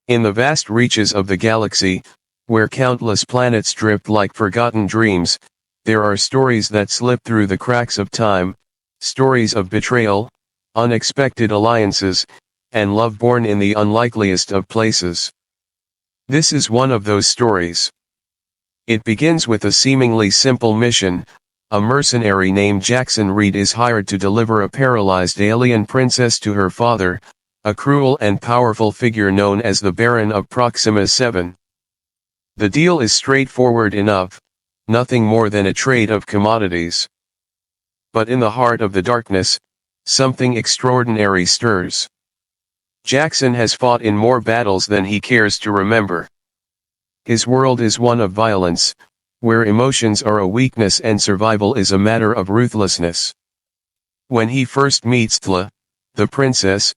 In the vast reaches of the galaxy, where countless planets drift like forgotten dreams, there are stories that slip through the cracks of time, stories of betrayal, unexpected alliances, and love born in the unlikeliest of places. This is one of those stories. It begins with a seemingly simple mission. A mercenary named Jackson Reed is hired to deliver a paralyzed alien princess to her father, a cruel and powerful figure known as the Baron of Proxima 7. The deal is straightforward enough, nothing more than a trade of commodities. But in the heart of the darkness, something extraordinary stirs. Jackson has fought in more battles than he cares to remember. His world is one of violence, where emotions are a weakness and survival is a matter of ruthlessness. When he first meets Thla, the princess,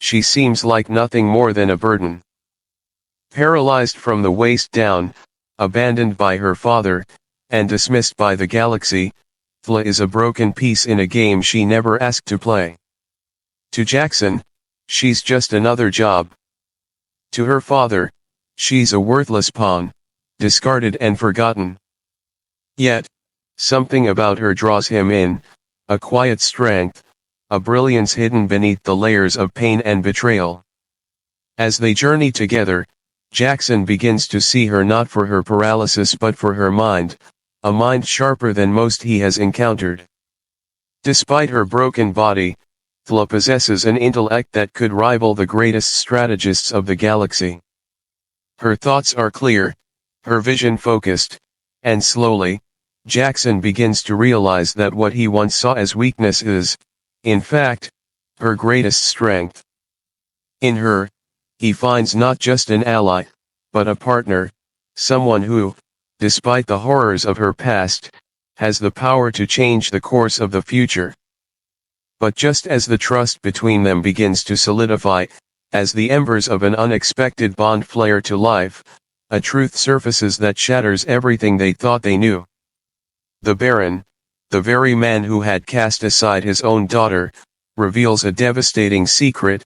she seems like nothing more than a burden. Paralyzed from the waist down, abandoned by her father, and dismissed by the galaxy, Thla is a broken piece in a game she never asked to play. To Jackson, she's just another job. To her father, she's a worthless pawn, discarded and forgotten. Yet, something about her draws him in, a quiet strength, a brilliance hidden beneath the layers of pain and betrayal. As they journey together, Jackson begins to see her not for her paralysis but for her mind, a mind sharper than most he has encountered. Despite her broken body, Thla possesses an intellect that could rival the greatest strategists of the galaxy. Her thoughts are clear, her vision focused, and slowly, Jackson begins to realize that what he once saw as weakness is, in fact, her greatest strength. In her, he finds not just an ally, but a partner, someone who, despite the horrors of her past, has the power to change the course of the future. But just as the trust between them begins to solidify, as the embers of an unexpected bond flare to life, a truth surfaces that shatters everything they thought they knew. The Baron, the very man who had cast aside his own daughter, reveals a devastating secret.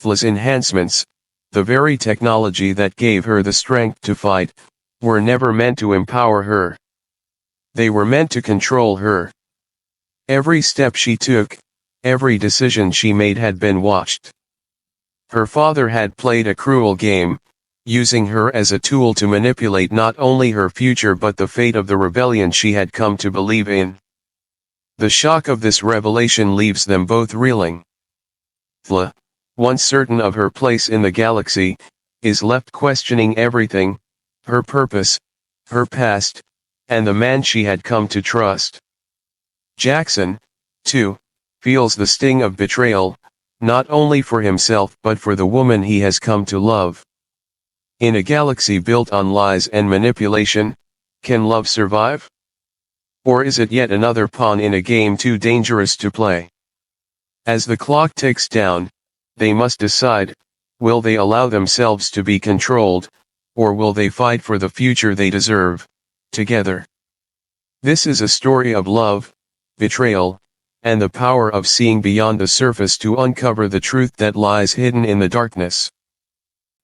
Thla's enhancements, the very technology that gave her the strength to fight, were never meant to empower her. They were meant to control her. Every step she took, every decision she made had been watched. Her father had played a cruel game, using her as a tool to manipulate not only her future but the fate of the rebellion she had come to believe in. The shock of this revelation leaves them both reeling. Thla, once certain of her place in the galaxy, is left questioning everything, her purpose, her past, and the man she had come to trust. Jackson, too, feels the sting of betrayal, not only for himself but for the woman he has come to love. In a galaxy built on lies and manipulation, can love survive? Or is it yet another pawn in a game too dangerous to play? As the clock ticks down, they must decide, will they allow themselves to be controlled, or will they fight for the future they deserve, together? This is a story of love, betrayal, and the power of seeing beyond the surface to uncover the truth that lies hidden in the darkness.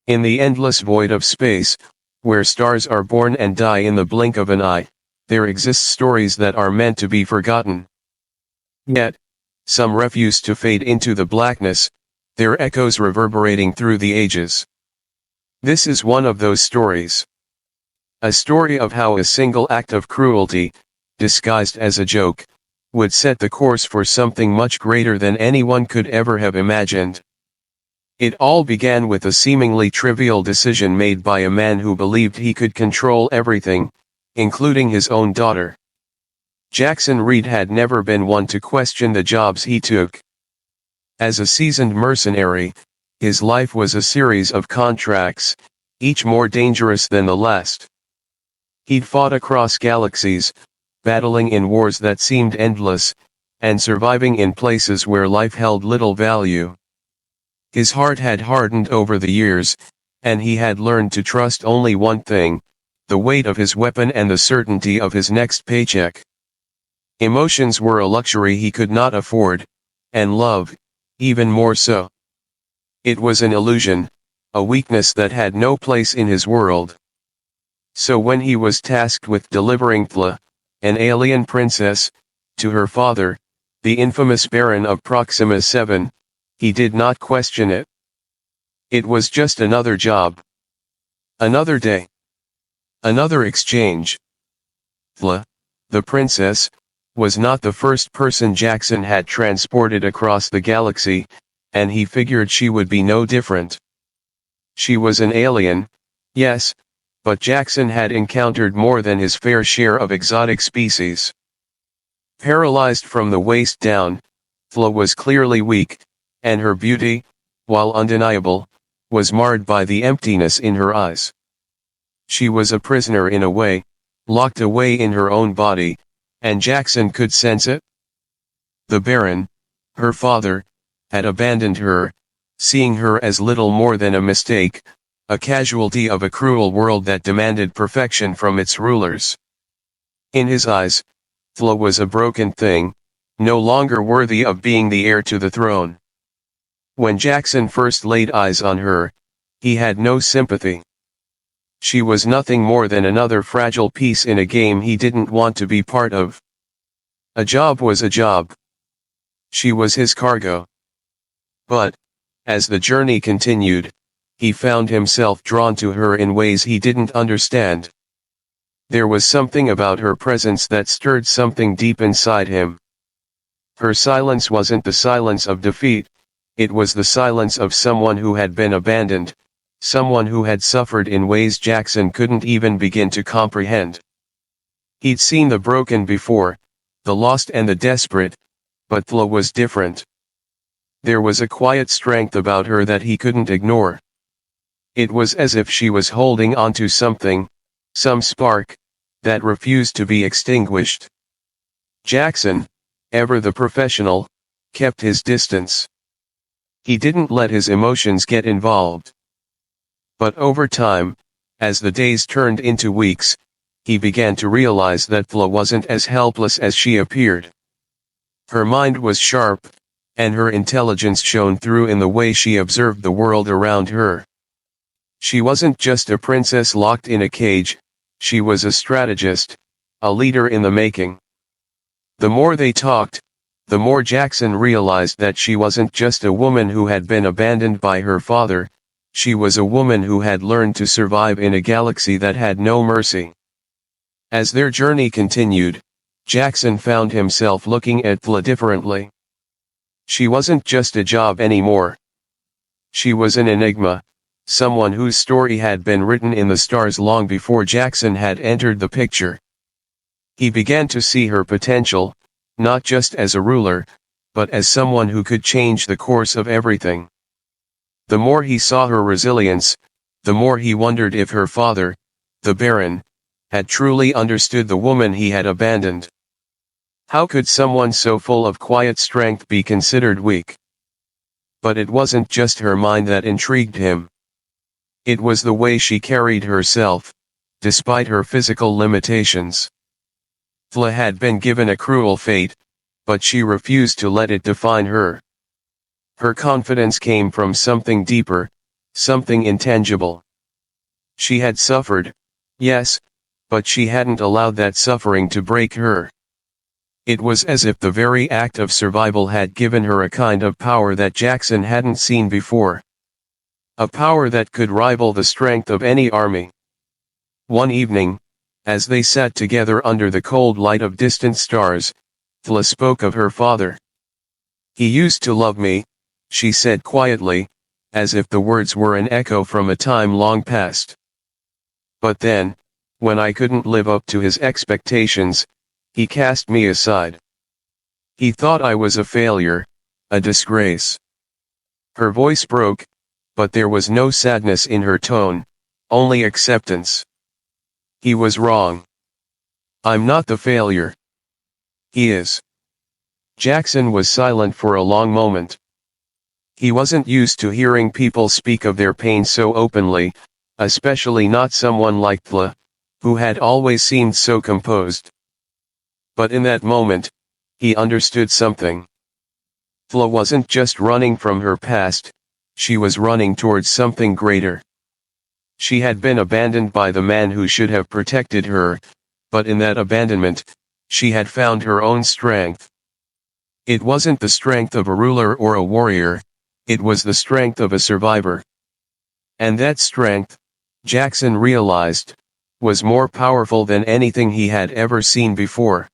In the endless void of space, where stars are born and die in the blink of an eye, there exist stories that are meant to be forgotten. Yet, some refuse to fade into the blackness, their echoes reverberating through the ages. This is one of those stories. A story of how a single act of cruelty, disguised as a joke, would set the course for something much greater than anyone could ever have imagined. It all began with a seemingly trivial decision made by a man who believed he could control everything, including his own daughter. Jackson Reed had never been one to question the jobs he took. As a seasoned mercenary, his life was a series of contracts, each more dangerous than the last. He'd fought across galaxies, battling in wars that seemed endless, and surviving in places where life held little value. His heart had hardened over the years, and he had learned to trust only one thing, the weight of his weapon and the certainty of his next paycheck. Emotions were a luxury he could not afford, and love, even more so. It was an illusion, a weakness that had no place in his world. So when he was tasked with delivering Thla, an alien princess, to her father, the infamous Baron of Proxima 7, he did not question it. It was just another job. Another day. Another exchange. Thla, the princess, was not the first person Jackson had transported across the galaxy, and he figured she would be no different. She was an alien, yes, but Jackson had encountered more than his fair share of exotic species. Paralyzed from the waist down, Thla was clearly weak, and her beauty, while undeniable, was marred by the emptiness in her eyes. She was a prisoner in a way, locked away in her own body, and Jackson could sense it. The Baron, her father, had abandoned her, seeing her as little more than a mistake, a casualty of a cruel world that demanded perfection from its rulers. In his eyes, Thla was a broken thing, no longer worthy of being the heir to the throne. When Jackson first laid eyes on her, he had no sympathy. She was nothing more than another fragile piece in a game he didn't want to be part of. A job was a job. She was his cargo. But, as the journey continued, he found himself drawn to her in ways he didn't understand. There was something about her presence that stirred something deep inside him. Her silence wasn't the silence of defeat, it was the silence of someone who had been abandoned, someone who had suffered in ways Jackson couldn't even begin to comprehend. He'd seen the broken before, the lost and the desperate, but Thla was different. There was a quiet strength about her that he couldn't ignore. It was as if she was holding onto something, some spark, that refused to be extinguished. Jackson, ever the professional, kept his distance. He didn't let his emotions get involved. But over time, as the days turned into weeks, he began to realize that Thla wasn't as helpless as she appeared. Her mind was sharp, and her intelligence shone through in the way she observed the world around her. She wasn't just a princess locked in a cage, she was a strategist, a leader in the making. The more they talked, the more Jackson realized that she wasn't just a woman who had been abandoned by her father, she was a woman who had learned to survive in a galaxy that had no mercy. As their journey continued, Jackson found himself looking at Thla differently. She wasn't just a job anymore. She was an enigma, someone whose story had been written in the stars long before Jackson had entered the picture. He began to see her potential, not just as a ruler, but as someone who could change the course of everything. The more he saw her resilience, the more he wondered if her father, the Baron, had truly understood the woman he had abandoned. How could someone so full of quiet strength be considered weak? But it wasn't just her mind that intrigued him. It was the way she carried herself, despite her physical limitations. Thla had been given a cruel fate, but she refused to let it define her. Her confidence came from something deeper, something intangible. She had suffered, yes, but she hadn't allowed that suffering to break her. It was as if the very act of survival had given her a kind of power that Jackson hadn't seen before. A power that could rival the strength of any army. One evening, as they sat together under the cold light of distant stars, Thla spoke of her father. "He used to love me," she said quietly, as if the words were an echo from a time long past. "But then, when I couldn't live up to his expectations, he cast me aside. He thought I was a failure, a disgrace." Her voice broke, but there was no sadness in her tone, only acceptance. "He was wrong. I'm not the failure. He is." Jackson was silent for a long moment. He wasn't used to hearing people speak of their pain so openly, especially not someone like Thla, who had always seemed so composed. But in that moment, he understood something. Thla wasn't just running from her past, she was running towards something greater. She had been abandoned by the man who should have protected her, but in that abandonment, she had found her own strength. It wasn't the strength of a ruler or a warrior, it was the strength of a survivor. And that strength, Jackson realized, was more powerful than anything he had ever seen before.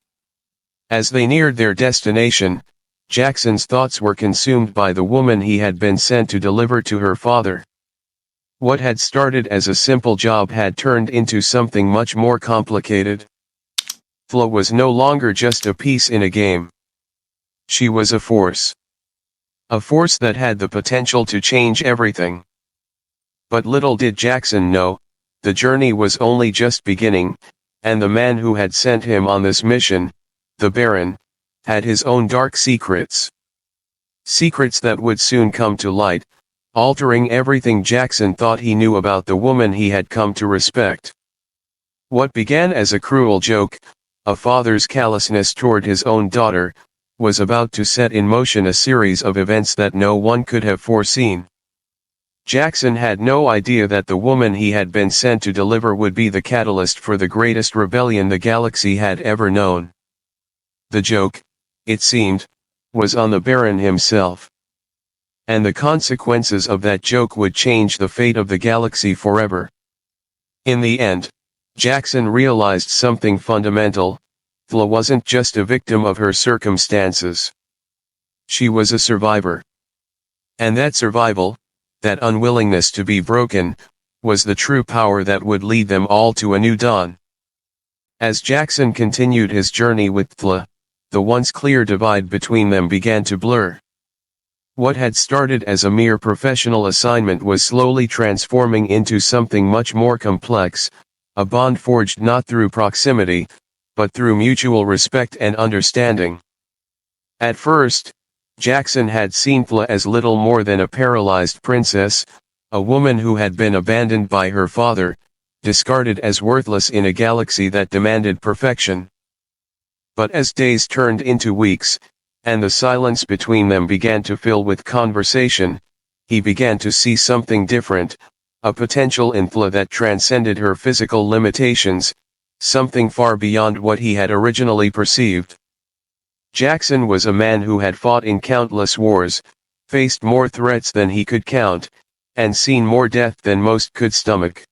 As they neared their destination, Jackson's thoughts were consumed by the woman he had been sent to deliver to her father. What had started as a simple job had turned into something much more complicated. Thla was no longer just a piece in a game. She was a force. A force that had the potential to change everything. But little did Jackson know, the journey was only just beginning, and the man who had sent him on this mission, the Baron, had his own dark secrets. Secrets that would soon come to light, altering everything Jackson thought he knew about the woman he had come to respect. What began as a cruel joke, a father's callousness toward his own daughter, was about to set in motion a series of events that no one could have foreseen. Jackson had no idea that the woman he had been sent to deliver would be the catalyst for the greatest rebellion the galaxy had ever known. The joke, it seemed, was on the Baron himself. And the consequences of that joke would change the fate of the galaxy forever. In the end, Jackson realized something fundamental. Thla wasn't just a victim of her circumstances. She was a survivor. And that survival, that unwillingness to be broken, was the true power that would lead them all to a new dawn. As Jackson continued his journey with Thla, the once clear divide between them began to blur. What had started as a mere professional assignment was slowly transforming into something much more complex, a bond forged not through proximity, but through mutual respect and understanding. At first, Jackson had seen Thla as little more than a paralyzed princess, a woman who had been abandoned by her father, discarded as worthless in a galaxy that demanded perfection. But as days turned into weeks, and the silence between them began to fill with conversation, he began to see something different, a potential in Thla that transcended her physical limitations, something far beyond what he had originally perceived. Jackson was a man who had fought in countless wars, faced more threats than he could count, and seen more death than most could stomach.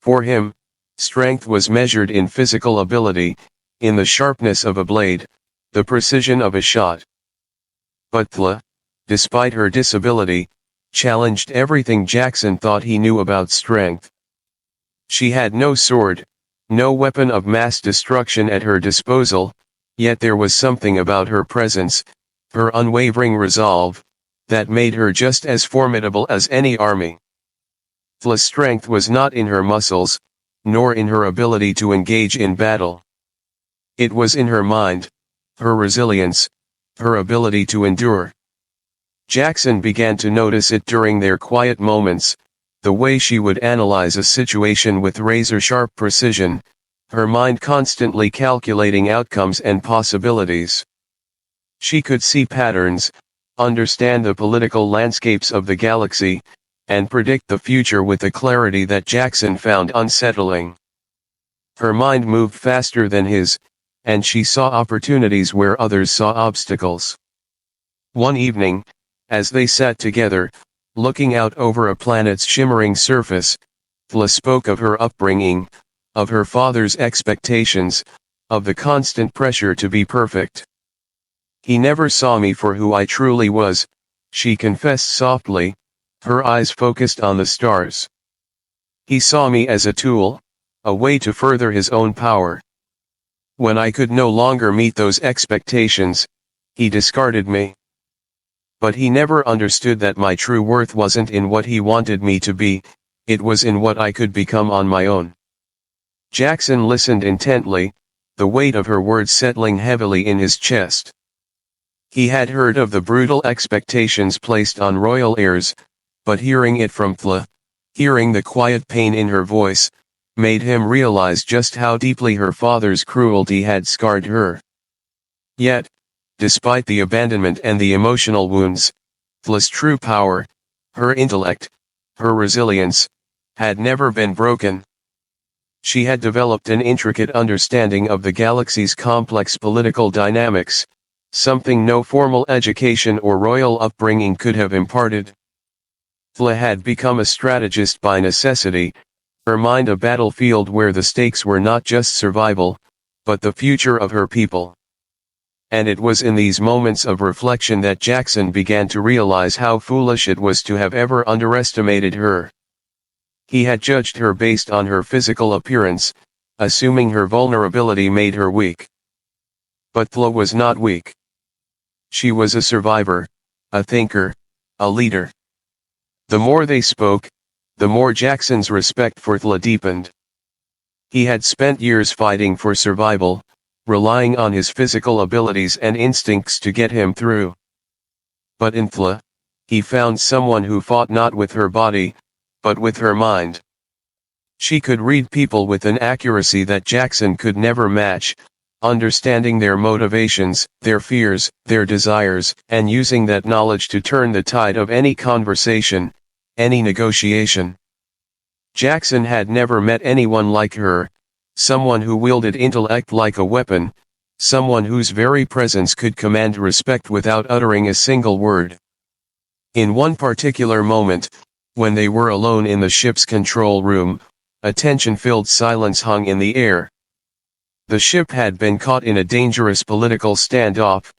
For him, strength was measured in physical ability, in the sharpness of a blade, the precision of a shot. But Thla, despite her disability, challenged everything Jackson thought he knew about strength. She had no sword, no weapon of mass destruction at her disposal, yet there was something about her presence, her unwavering resolve, that made her just as formidable as any army. Thla's strength was not in her muscles, nor in her ability to engage in battle. It was in her mind, her resilience, her ability to endure. Jackson began to notice it during their quiet moments, the way she would analyze a situation with razor-sharp precision, her mind constantly calculating outcomes and possibilities. She could see patterns, understand the political landscapes of the galaxy, and predict the future with a clarity that Jackson found unsettling. Her mind moved faster than his, and she saw opportunities where others saw obstacles. One evening, as they sat together, looking out over a planet's shimmering surface, Thla spoke of her upbringing, of her father's expectations, of the constant pressure to be perfect. "He never saw me for who I truly was," she confessed softly, her eyes focused on the stars. "He saw me as a tool, a way to further his own power. When I could no longer meet those expectations, he discarded me. But he never understood that my true worth wasn't in what he wanted me to be, it was in what I could become on my own." Jackson listened intently, the weight of her words settling heavily in his chest. He had heard of the brutal expectations placed on royal heirs, but hearing it from Thla, hearing the quiet pain in her voice, made him realize just how deeply her father's cruelty had scarred her. Yet, despite the abandonment and the emotional wounds, Thla's true power, Her intellect, her resilience, had never been broken. She had developed an intricate understanding of the galaxy's complex political dynamics, something no formal education or royal upbringing could have imparted. Thla had become a strategist by necessity, her mind a battlefield where the stakes were not just survival, but the future of her people. And it was in these moments of reflection that Jackson began to realize how foolish it was to have ever underestimated her. He had judged her based on her physical appearance, assuming her vulnerability made her weak. But Thla was not weak. She was a survivor, a thinker, a leader. The more they spoke, the more Jackson's respect for Thla deepened. He had spent years fighting for survival, relying on his physical abilities and instincts to get him through. But in Thla, he found someone who fought not with her body, but with her mind. She could read people with an accuracy that Jackson could never match, understanding their motivations, their fears, their desires, and using that knowledge to turn the tide of any conversation, any negotiation. Jackson had never met anyone like her, someone who wielded intellect like a weapon, someone whose very presence could command respect without uttering a single word. In one particular moment, when they were alone in the ship's control room, a tension-filled silence hung in the air. The ship had been caught in a dangerous political standoff,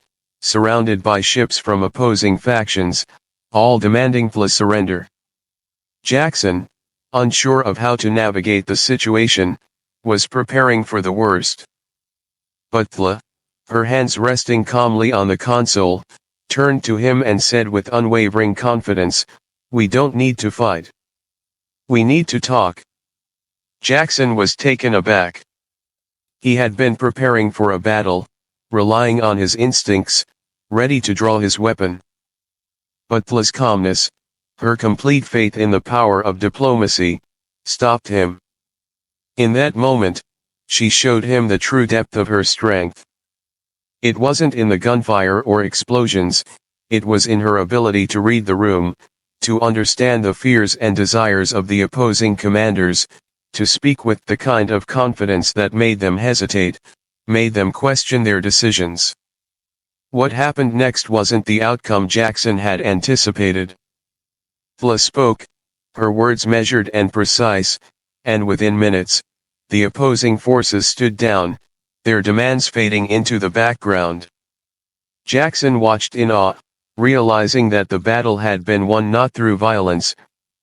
surrounded by ships from opposing factions, all demanding Thla's surrender. Jackson, unsure of how to navigate the situation, was preparing for the worst. But Thla, her hands resting calmly on the console, turned to him and said with unwavering confidence, "We don't need to fight. We need to talk." Jackson was taken aback. He had been preparing for a battle, relying on his instincts, ready to draw his weapon. But Thla's calmness, her complete faith in the power of diplomacy, stopped him. In that moment, she showed him the true depth of her strength. It wasn't in the gunfire or explosions, it was in her ability to read the room, to understand the fears and desires of the opposing commanders, to speak with the kind of confidence that made them hesitate, made them question their decisions. What happened next wasn't the outcome Jackson had anticipated. Thla spoke, her words measured and precise, and within minutes, the opposing forces stood down, their demands fading into the background. Jackson watched in awe, realizing that the battle had been won not through violence,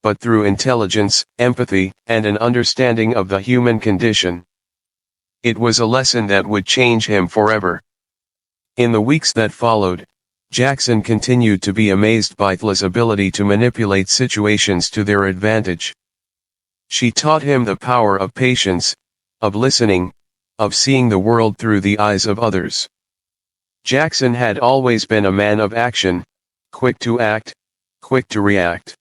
but through intelligence, empathy, and an understanding of the human condition. It was a lesson that would change him forever. In the weeks that followed, Jackson continued to be amazed by Thla's ability to manipulate situations to their advantage. She taught him the power of patience, of listening, of seeing the world through the eyes of others. Jackson had always been a man of action, quick to act, quick to react.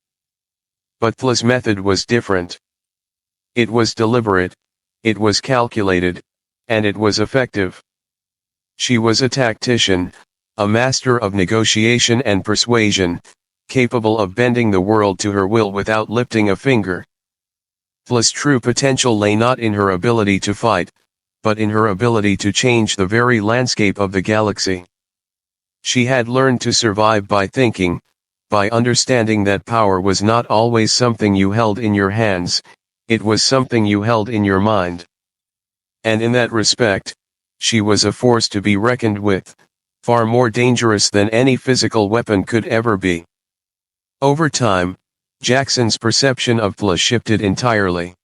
But Thla's method was different. It was deliberate, it was calculated, and it was effective. She was a tactician, a master of negotiation and persuasion, capable of bending the world to her will without lifting a finger. Thla's true potential lay not in her ability to fight, but in her ability to change the very landscape of the galaxy. She had learned to survive by thinking, by understanding that power was not always something you held in your hands, it was something you held in your mind. And in that respect, she was a force to be reckoned with, far more dangerous than any physical weapon could ever be. Over time, Jackson's perception of Thla shifted entirely.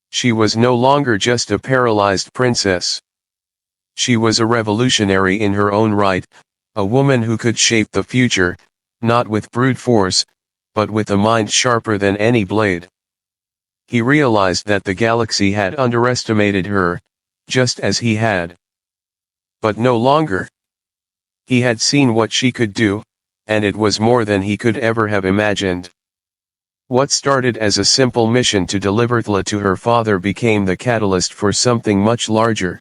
She was no longer just a paralyzed princess. She was a revolutionary in her own right, a woman who could shape the future, not with brute force, but with a mind sharper than any blade. He realized that the galaxy had underestimated her, just as he had. But no longer. He had seen what she could do, and it was more than he could ever have imagined. What started as a simple mission to deliver Thla to her father became the catalyst for something much larger.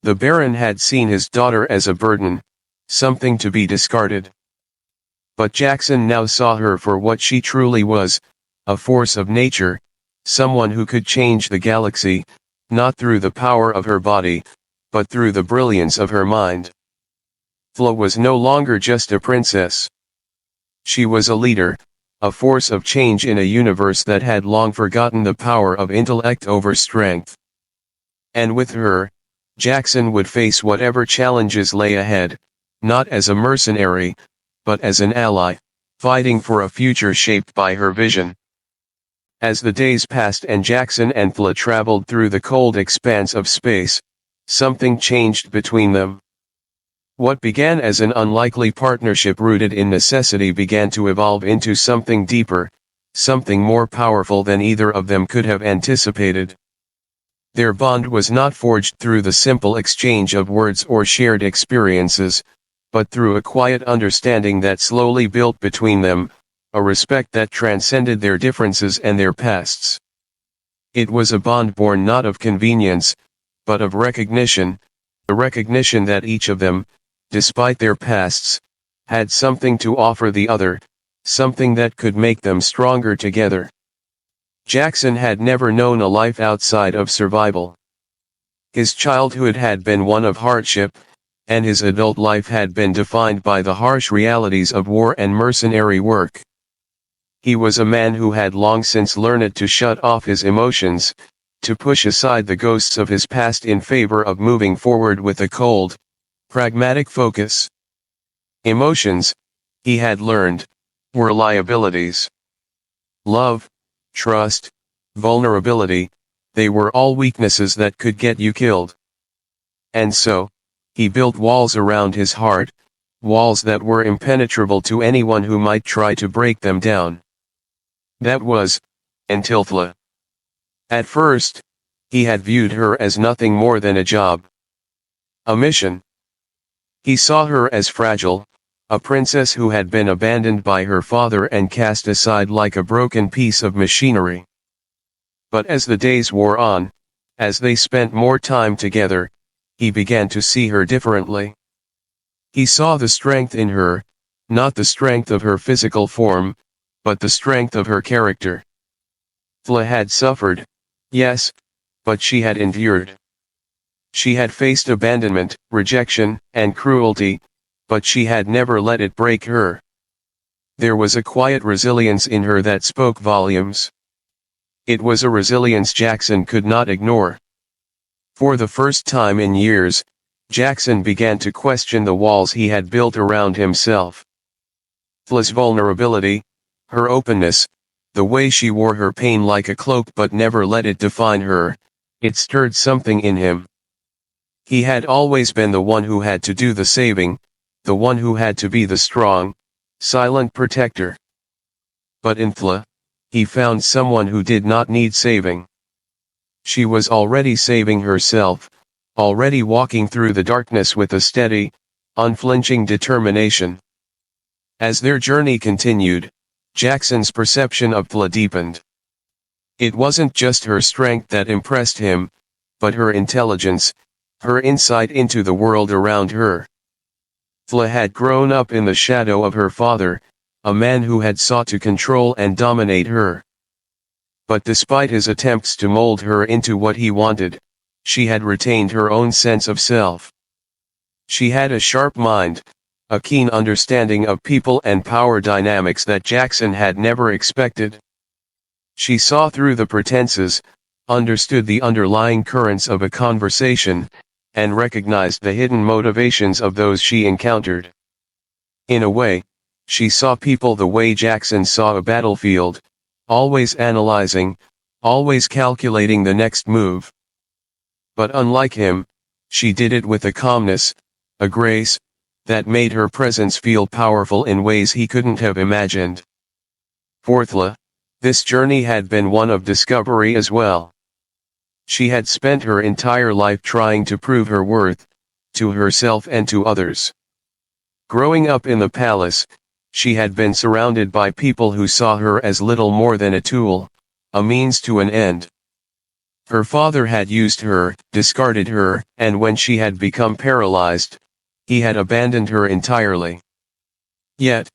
The Baron had seen his daughter as a burden, something to be discarded. But Jackson now saw her for what she truly was, a force of nature, someone who could change the galaxy, not through the power of her body, but through the brilliance of her mind. Thla was no longer just a princess. She was a leader, a force of change in a universe that had long forgotten the power of intellect over strength. And with her, Jackson would face whatever challenges lay ahead, not as a mercenary, but as an ally, fighting for a future shaped by her vision. As the days passed and Jackson and Thla traveled through the cold expanse of space, something changed between them. What began as an unlikely partnership rooted in necessity began to evolve into something deeper, something more powerful than either of them could have anticipated. Their bond was not forged through the simple exchange of words or shared experiences, but through a quiet understanding that slowly built between them, a respect that transcended their differences and their pasts. It was a bond born not of convenience, but of recognition, the recognition that each of them, despite their pasts, had something to offer the other, something that could make them stronger together. Jackson had never known a life outside of survival. His childhood had been one of hardship, and his adult life had been defined by the harsh realities of war and mercenary work. He was a man who had long since learned to shut off his emotions, to push aside the ghosts of his past in favor of moving forward with a cold, pragmatic focus. Emotions, he had learned, were liabilities. Love, trust, vulnerability, they were all weaknesses that could get you killed. And so, he built walls around his heart, walls that were impenetrable to anyone who might try to break them down. That was, until Thla. At first, he had viewed her as nothing more than a job. A mission. He saw her as fragile, a princess who had been abandoned by her father and cast aside like a broken piece of machinery. But as the days wore on, as they spent more time together, he began to see her differently. He saw the strength in her, not the strength of her physical form, but the strength of her character. Thla had suffered, yes, but she had endured. She had faced abandonment, rejection, and cruelty, but she had never let it break her. There was a quiet resilience in her that spoke volumes. It was a resilience Jackson could not ignore. For the first time in years, Jackson began to question the walls he had built around himself. Thla's vulnerability, her openness, the way she wore her pain like a cloak but never let it define her, it stirred something in him. He had always been the one who had to do the saving, the one who had to be the strong, silent protector. But in Thla, he found someone who did not need saving. She was already saving herself, already walking through the darkness with a steady, unflinching determination. As their journey continued, Jackson's perception of Thla deepened. It wasn't just her strength that impressed him, but her intelligence, her insight into the world around her. Thla had grown up in the shadow of her father, a man who had sought to control and dominate her. But despite his attempts to mold her into what he wanted, she had retained her own sense of self. She had a sharp mind, a keen understanding of people and power dynamics that Jackson had never expected. She saw through the pretenses, understood the underlying currents of a conversation, and recognized the hidden motivations of those she encountered. In a way, she saw people the way Jackson saw a battlefield, always analyzing, always calculating the next move. But unlike him, she did it with a calmness, a grace, that made her presence feel powerful in ways he couldn't have imagined. For Thla, this journey had been one of discovery as well. She had spent her entire life trying to prove her worth, to herself and to others. Growing up in the palace, she had been surrounded by people who saw her as little more than a tool, a means to an end. Her father had used her, discarded her, and when she had become paralyzed, he had abandoned her entirely. Yet,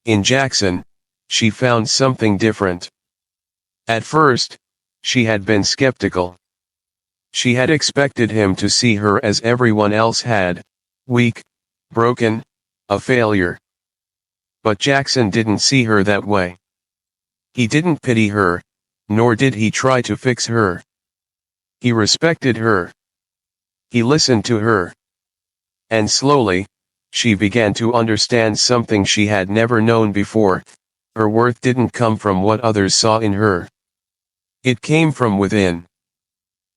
In Jackson, she found something different. At first, she had been skeptical. She had expected him to see her as everyone else had, weak, broken, a failure. But Jackson didn't see her that way. He didn't pity her, nor did he try to fix her. He respected her. He listened to her. And slowly, she began to understand something she had never known before. Her worth didn't come from what others saw in her. It came from within.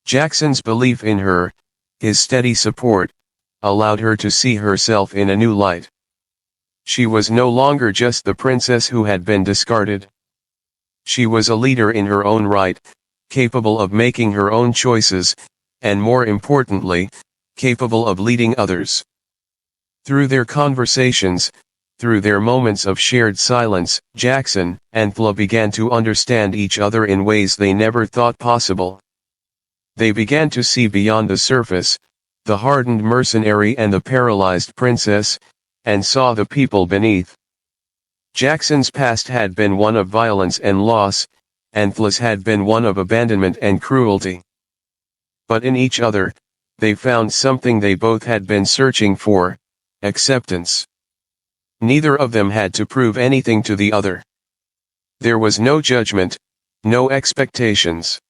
Jackson's belief in her, his steady support, allowed her to see herself in a new light. She was no longer just the princess who had been discarded. She was a leader in her own right, capable of making her own choices, and more importantly, capable of leading others. Through their conversations, through their moments of shared silence, Jackson and Thla began to understand each other in ways they never thought possible. They began to see beyond the surface, the hardened mercenary and the paralyzed princess, and saw the people beneath. Jackson's past had been one of violence and loss, and Thla's had been one of abandonment and cruelty. But in each other, they found something they both had been searching for: acceptance. Neither of them had to prove anything to the other. There was no judgment, no expectations.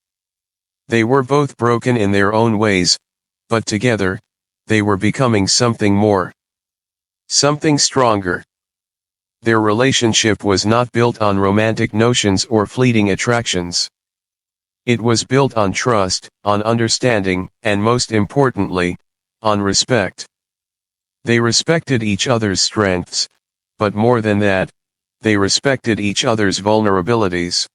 They were both broken in their own ways, but together, they were becoming something more. Something stronger. Their relationship was not built on romantic notions or fleeting attractions. It was built on trust, on understanding, and most importantly, on respect. They respected each other's strengths, but more than that, they respected each other's vulnerabilities.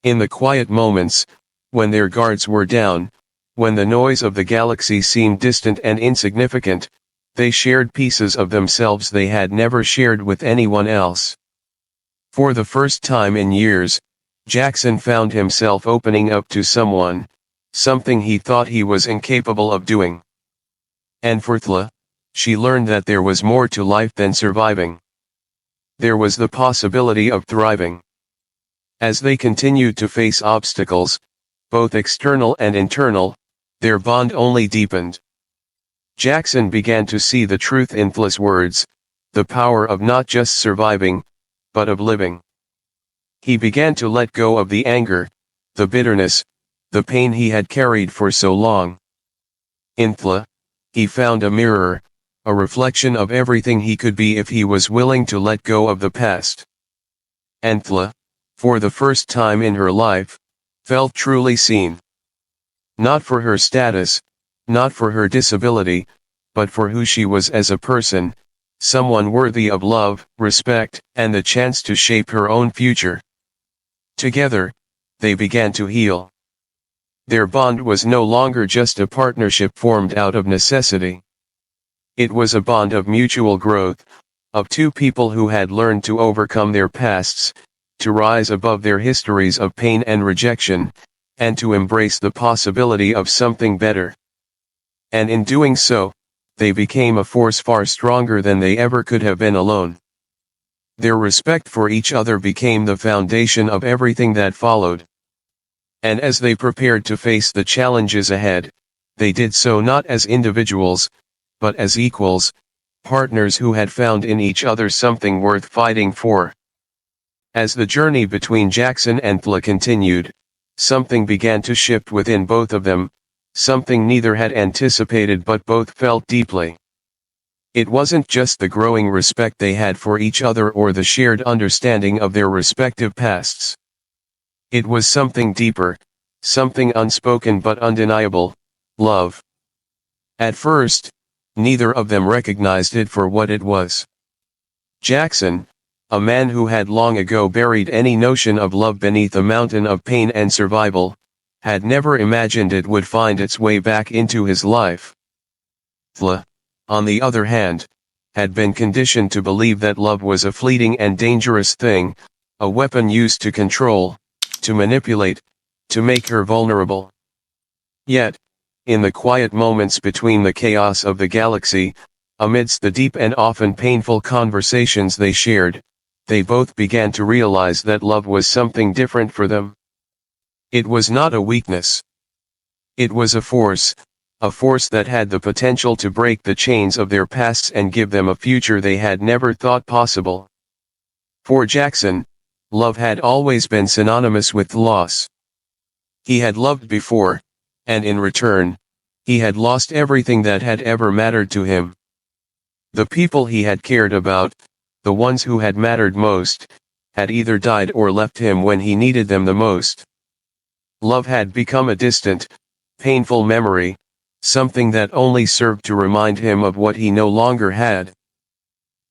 In the quiet moments, when their guards were down, when the noise of the galaxy seemed distant and insignificant, they shared pieces of themselves they had never shared with anyone else. For the first time in years, Jackson found himself opening up to someone, something he thought he was incapable of doing. And for Thla, she learned that there was more to life than surviving. There was the possibility of thriving. As they continued to face obstacles, both external and internal, their bond only deepened. Jackson began to see the truth in Thla's words, the power of not just surviving, but of living. He began to let go of the anger, the bitterness, the pain he had carried for so long. In Thla, he found a mirror, a reflection of everything he could be if he was willing to let go of the past. And Thla, for the first time in her life, felt truly seen. Not for her status, not for her disability, but for who she was as a person, someone worthy of love, respect, and the chance to shape her own future. Together, they began to heal. Their bond was no longer just a partnership formed out of necessity. It was a bond of mutual growth, of two people who had learned to overcome their pasts, to rise above their histories of pain and rejection, and to embrace the possibility of something better. And in doing so, they became a force far stronger than they ever could have been alone. Their respect for each other became the foundation of everything that followed. And as they prepared to face the challenges ahead, they did so not as individuals, but as equals, partners who had found in each other something worth fighting for. As the journey between Jackson and Thla continued, something began to shift within both of them, something neither had anticipated but both felt deeply. It wasn't just the growing respect they had for each other or the shared understanding of their respective pasts. It was something deeper, something unspoken but undeniable: love. At first, neither of them recognized it for what it was. Jackson, a man who had long ago buried any notion of love beneath a mountain of pain and survival, had never imagined it would find its way back into his life. Thla, on the other hand, had been conditioned to believe that love was a fleeting and dangerous thing, a weapon used to control, to manipulate, to make her vulnerable. Yet, in the quiet moments between the chaos of the galaxy, amidst the deep and often painful conversations they shared, they both began to realize that love was something different for them. It was not a weakness. It was a force that had the potential to break the chains of their pasts and give them a future they had never thought possible. For Jackson, love had always been synonymous with loss. He had loved before, and in return, he had lost everything that had ever mattered to him. The people he had cared about, the ones who had mattered most, had either died or left him when he needed them the most. Love had become a distant, painful memory, something that only served to remind him of what he no longer had.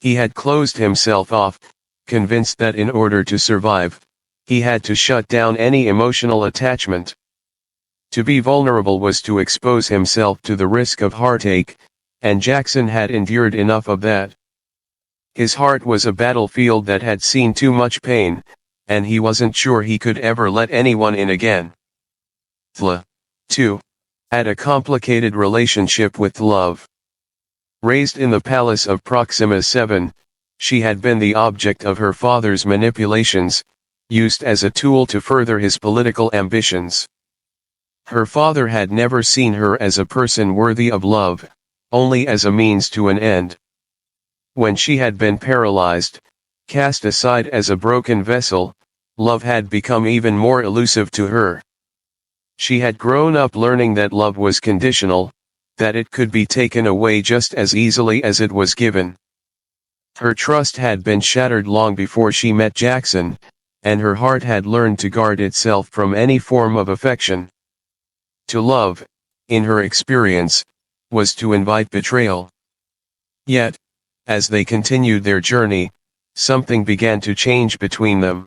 He had closed himself off, convinced that in order to survive, he had to shut down any emotional attachment. To be vulnerable was to expose himself to the risk of heartache, and Jackson had endured enough of that. His heart was a battlefield that had seen too much pain, and he wasn't sure he could ever let anyone in again. Thla, too, had a complicated relationship with love. Raised in the palace of Proxima 7, she had been the object of her father's manipulations, used as a tool to further his political ambitions. Her father had never seen her as a person worthy of love, only as a means to an end. When she had been paralyzed, cast aside as a broken vessel, love had become even more elusive to her. She had grown up learning that love was conditional, that it could be taken away just as easily as it was given. Her trust had been shattered long before she met Jackson, and her heart had learned to guard itself from any form of affection. To love, in her experience, was to invite betrayal. Yet, as they continued their journey, something began to change between them.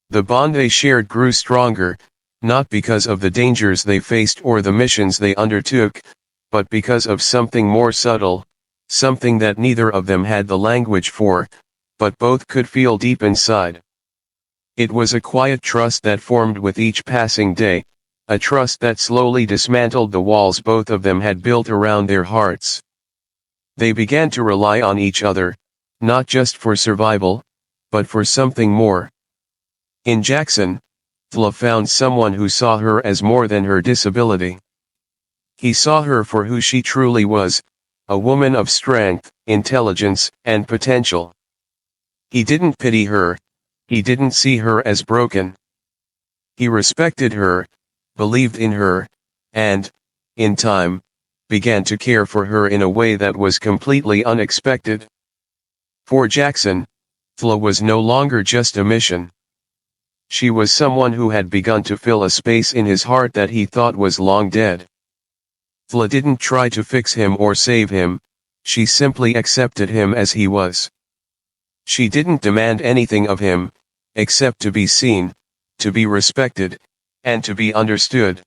The bond they shared grew stronger, not because of the dangers they faced or the missions they undertook, but because of something more subtle, something that neither of them had the language for, but both could feel deep inside. It was a quiet trust that formed with each passing day, a trust that slowly dismantled the walls both of them had built around their hearts. They began to rely on each other, not just for survival, but for something more. In Jackson, Thla found someone who saw her as more than her disability. He saw her for who she truly was, a woman of strength, intelligence, and potential. He didn't pity her, he didn't see her as broken. He respected her, believed in her, and, in time, began to care for her in a way that was completely unexpected. For Jackson, Thla was no longer just a mission. She was someone who had begun to fill a space in his heart that he thought was long dead. Thla didn't try to fix him or save him, she simply accepted him as he was. She didn't demand anything of him, except to be seen, to be respected, and to be understood.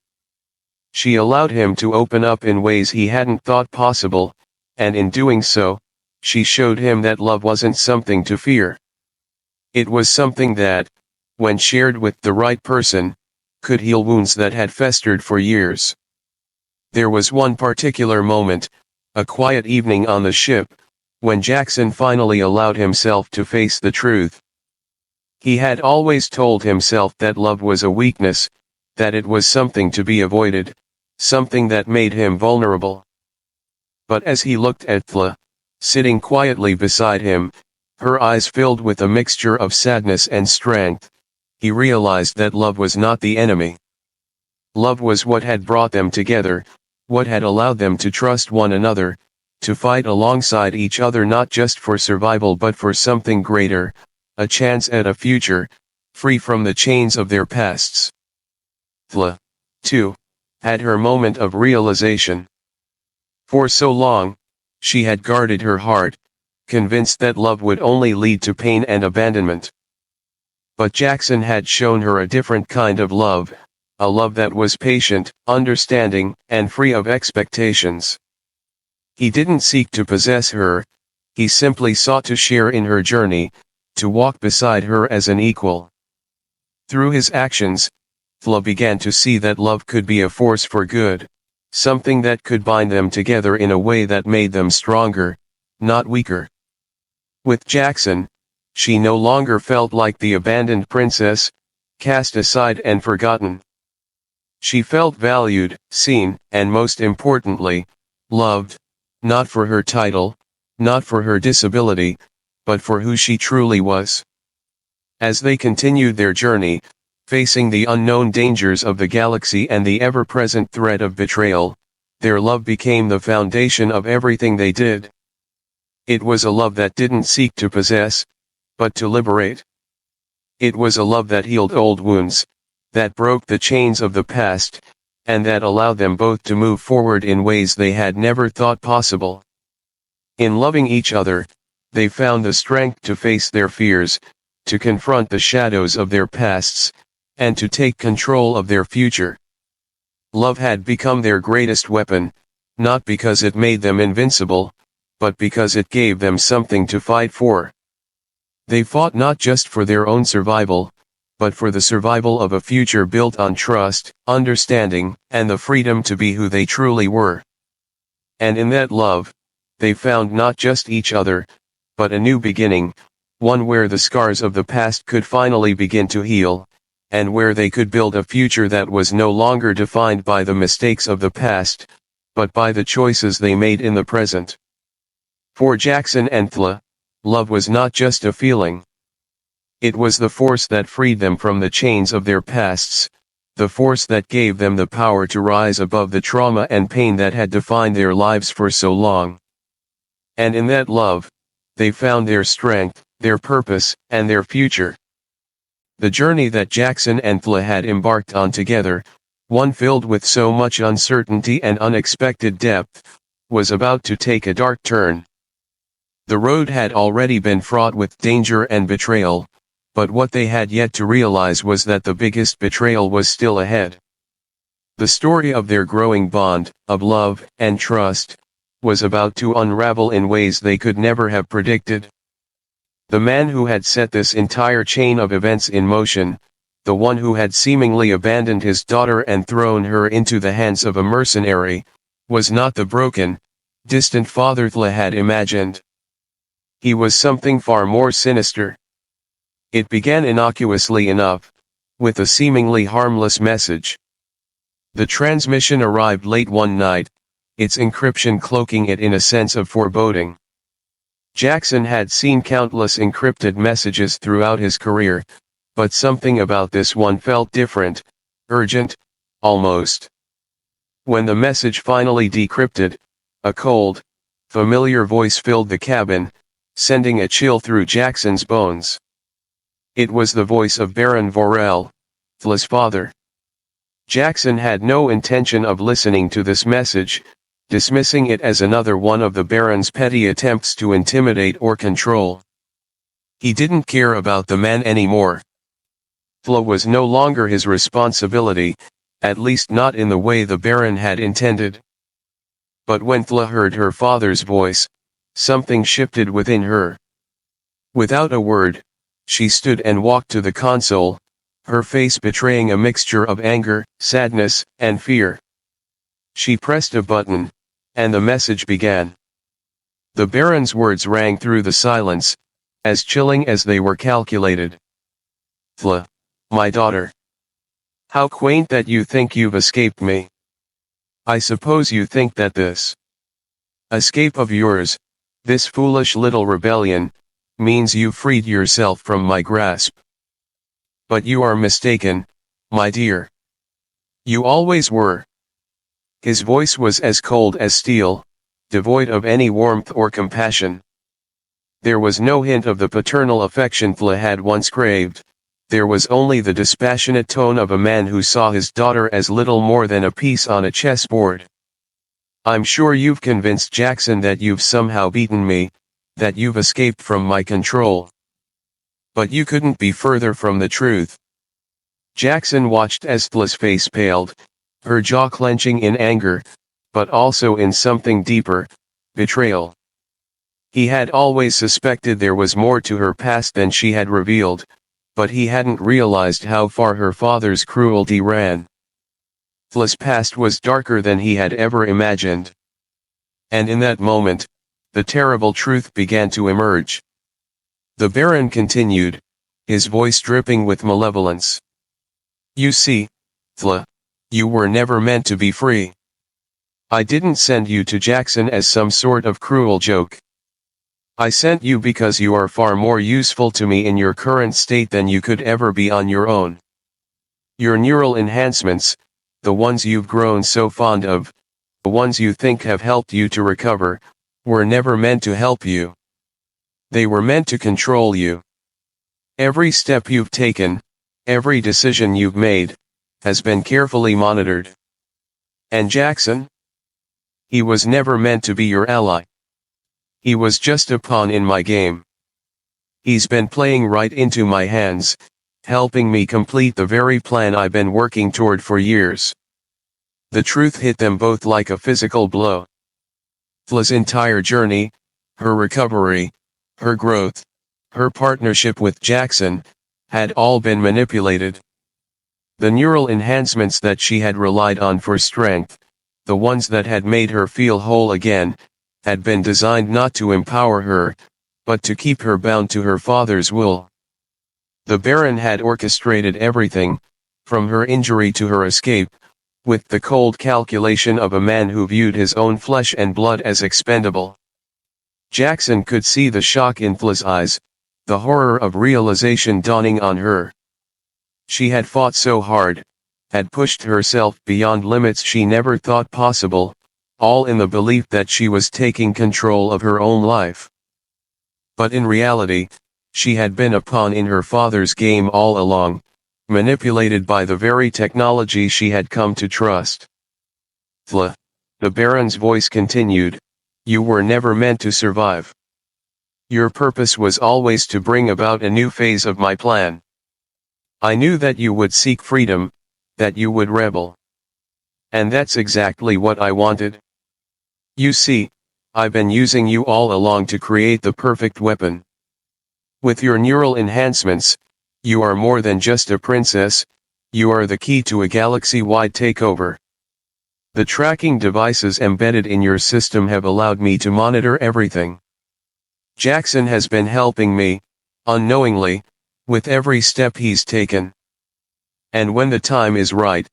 She allowed him to open up in ways he hadn't thought possible, and in doing so, she showed him that love wasn't something to fear. It was something that, when shared with the right person, could heal wounds that had festered for years. There was one particular moment, a quiet evening on the ship, when Jackson finally allowed himself to face the truth. He had always told himself that love was a weakness, that it was something to be avoided, something that made him vulnerable. But as he looked at Thla, sitting quietly beside him, her eyes filled with a mixture of sadness and strength, he realized that love was not the enemy. Love was what had brought them together, what had allowed them to trust one another, to fight alongside each other not just for survival but for something greater, a chance at a future, free from the chains of their pasts. Thla, too, had her moment of realization. For so long, she had guarded her heart, convinced that love would only lead to pain and abandonment. But Jackson had shown her a different kind of love, a love that was patient, understanding, and free of expectations. He didn't seek to possess her, he simply sought to share in her journey, to walk beside her as an equal. Through his actions, Thla began to see that love could be a force for good, something that could bind them together in a way that made them stronger, not weaker. With Jackson, she no longer felt like the abandoned princess, cast aside and forgotten. She felt valued, seen, and most importantly, loved, not for her title, not for her disability, but for who she truly was. As they continued their journey, facing the unknown dangers of the galaxy and the ever-present threat of betrayal, their love became the foundation of everything they did. It was a love that didn't seek to possess, but to liberate. It was a love that healed old wounds, that broke the chains of the past, and that allowed them both to move forward in ways they had never thought possible. In loving each other, they found the strength to face their fears, to confront the shadows of their pasts, and to take control of their future. Love had become their greatest weapon, not because it made them invincible, but because it gave them something to fight for. They fought not just for their own survival, but for the survival of a future built on trust, understanding, and the freedom to be who they truly were. And in that love, they found not just each other, but a new beginning, one where the scars of the past could finally begin to heal, and where they could build a future that was no longer defined by the mistakes of the past, but by the choices they made in the present. For Jackson and Thla, love was not just a feeling. It was the force that freed them from the chains of their pasts, the force that gave them the power to rise above the trauma and pain that had defined their lives for so long. And in that love, they found their strength, their purpose, and their future. The journey that Jackson and Thla had embarked on together, one filled with so much uncertainty and unexpected depth, was about to take a dark turn. The road had already been fraught with danger and betrayal, but what they had yet to realize was that the biggest betrayal was still ahead. The story of their growing bond, of love and trust, was about to unravel in ways they could never have predicted. The man who had set this entire chain of events in motion, the one who had seemingly abandoned his daughter and thrown her into the hands of a mercenary, was not the broken, distant father Thla had imagined. He was something far more sinister. It began innocuously enough, with a seemingly harmless message. The transmission arrived late one night, its encryption cloaking it in a sense of foreboding. Jackson had seen countless encrypted messages throughout his career, but something about this one felt different, urgent, almost. When the message finally decrypted, a cold, familiar voice filled the cabin, sending a chill through Jackson's bones. It was the voice of Baron Vorel, Thla's father. Jackson had no intention of listening to this message, dismissing it as another one of the Baron's petty attempts to intimidate or control. He didn't care about the man anymore. Thla was no longer his responsibility, at least not in the way the Baron had intended. But when Thla heard her father's voice, something shifted within her. Without a word, she stood and walked to the console, her face betraying a mixture of anger, sadness, and fear. She pressed a button, and the message began. The Baron's words rang through the silence, as chilling as they were calculated. Thla, my daughter. How quaint that you think you've escaped me. I suppose you think that this escape of yours, this foolish little rebellion, means you freed yourself from my grasp. But you are mistaken, my dear. You always were. His voice was as cold as steel, devoid of any warmth or compassion. There was no hint of the paternal affection Thla had once craved, there was only the dispassionate tone of a man who saw his daughter as little more than a piece on a chessboard. I'm sure you've convinced Jackson that you've somehow beaten me, that you've escaped from my control. But you couldn't be further from the truth. Jackson watched as Thla's face paled, her jaw clenching in anger, but also in something deeper, betrayal. He had always suspected there was more to her past than she had revealed, but he hadn't realized how far her father's cruelty ran. Thla's past was darker than he had ever imagined. And in that moment, the terrible truth began to emerge. The Baron continued, his voice dripping with malevolence. You see, Thla, you were never meant to be free. I didn't send you to Jackson as some sort of cruel joke. I sent you because you are far more useful to me in your current state than you could ever be on your own. Your neural enhancements, the ones you've grown so fond of, the ones you think have helped you to recover, were never meant to help you. They were meant to control you. Every step you've taken, every decision you've made, has been carefully monitored. And Jackson? He was never meant to be your ally. He was just a pawn in my game. He's been playing right into my hands, helping me complete the very plan I've been working toward for years. The truth hit them both like a physical blow. Thla's entire journey, her recovery, her growth, her partnership with Jackson, had all been manipulated. The neural enhancements that she had relied on for strength, the ones that had made her feel whole again, had been designed not to empower her, but to keep her bound to her father's will. The Baron had orchestrated everything, from her injury to her escape, with the cold calculation of a man who viewed his own flesh and blood as expendable. Jackson could see the shock in Thla's eyes, the horror of realization dawning on her. She had fought so hard, had pushed herself beyond limits she never thought possible, all in the belief that she was taking control of her own life. But in reality, she had been a pawn in her father's game all along, manipulated by the very technology she had come to trust. Thla, the Baron's voice continued, you were never meant to survive. Your purpose was always to bring about a new phase of my plan. I knew that you would seek freedom, that you would rebel. And that's exactly what I wanted. You see, I've been using you all along to create the perfect weapon. With your neural enhancements, you are more than just a princess, you are the key to a galaxy-wide takeover. The tracking devices embedded in your system have allowed me to monitor everything. Jackson has been helping me, unknowingly, with every step he's taken. And when the time is right,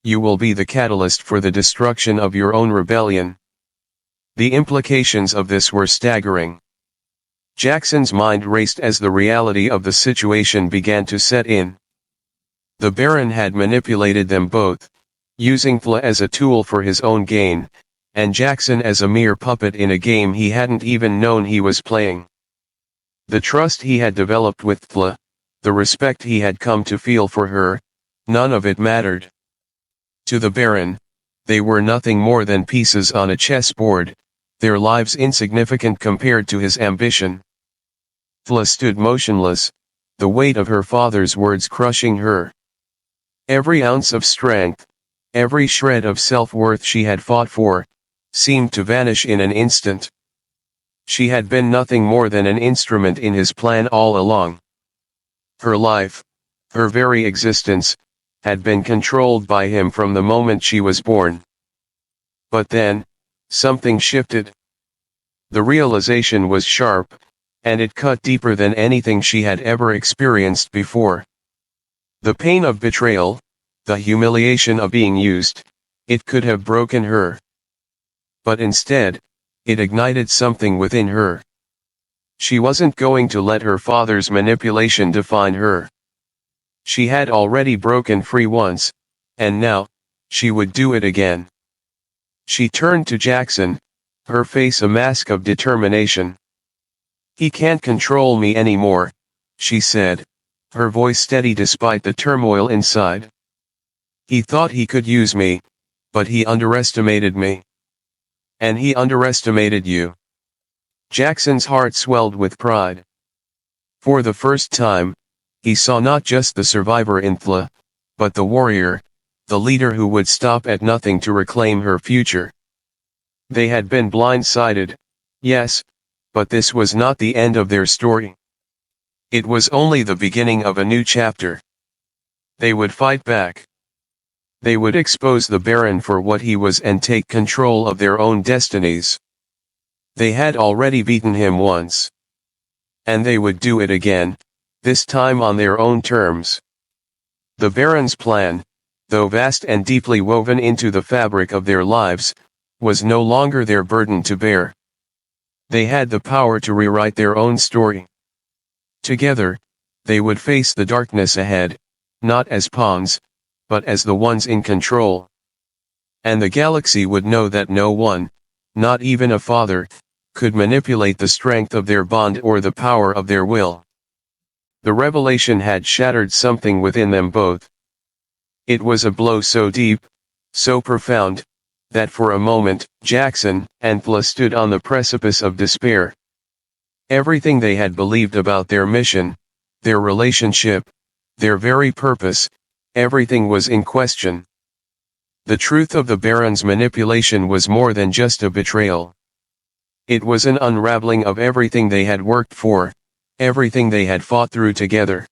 you will be the catalyst for the destruction of your own rebellion. The implications of this were staggering. Jackson's mind raced as the reality of the situation began to set in. The Baron had manipulated them both, using Thla as a tool for his own gain, and Jackson as a mere puppet in a game he hadn't even known he was playing. The trust he had developed with Thla, the respect he had come to feel for her, none of it mattered. To the Baron, they were nothing more than pieces on a chessboard, their lives insignificant compared to his ambition. Thla stood motionless, the weight of her father's words crushing her. Every ounce of strength, every shred of self-worth she had fought for, seemed to vanish in an instant. She had been nothing more than an instrument in his plan all along. Her life, her very existence, had been controlled by him from the moment she was born. But then, something shifted. The realization was sharp, and it cut deeper than anything she had ever experienced before. The pain of betrayal, the humiliation of being used, it could have broken her. But instead, it ignited something within her. She wasn't going to let her father's manipulation define her. She had already broken free once, and now, she would do it again. She turned to Jackson, her face a mask of determination. He can't control me anymore, she said, her voice steady despite the turmoil inside. He thought he could use me, but he underestimated me. And he underestimated you. Jackson's heart swelled with pride. For the first time, he saw not just the survivor in Thla, but the warrior, the leader who would stop at nothing to reclaim her future. They had been blindsided, yes, but this was not the end of their story. It was only the beginning of a new chapter. They would fight back. They would expose the Baron for what he was and take control of their own destinies. They had already beaten him once. and they would do it again, this time on their own terms. The Baron's plan, though vast and deeply woven into the fabric of their lives, was no longer their burden to bear. They had the power to rewrite their own story. Together, they would face the darkness ahead, not as pawns, but as the ones in control. And the galaxy would know that no one, not even a father, could manipulate the strength of their bond or the power of their will. The revelation had shattered something within them both. It was a blow so deep, so profound, that for a moment, Jackson and Thla stood on the precipice of despair. Everything they had believed about their mission, their relationship, their very purpose, everything was in question. The truth of the Baron's manipulation was more than just a betrayal. It was an unraveling of everything they had worked for, everything they had fought through together.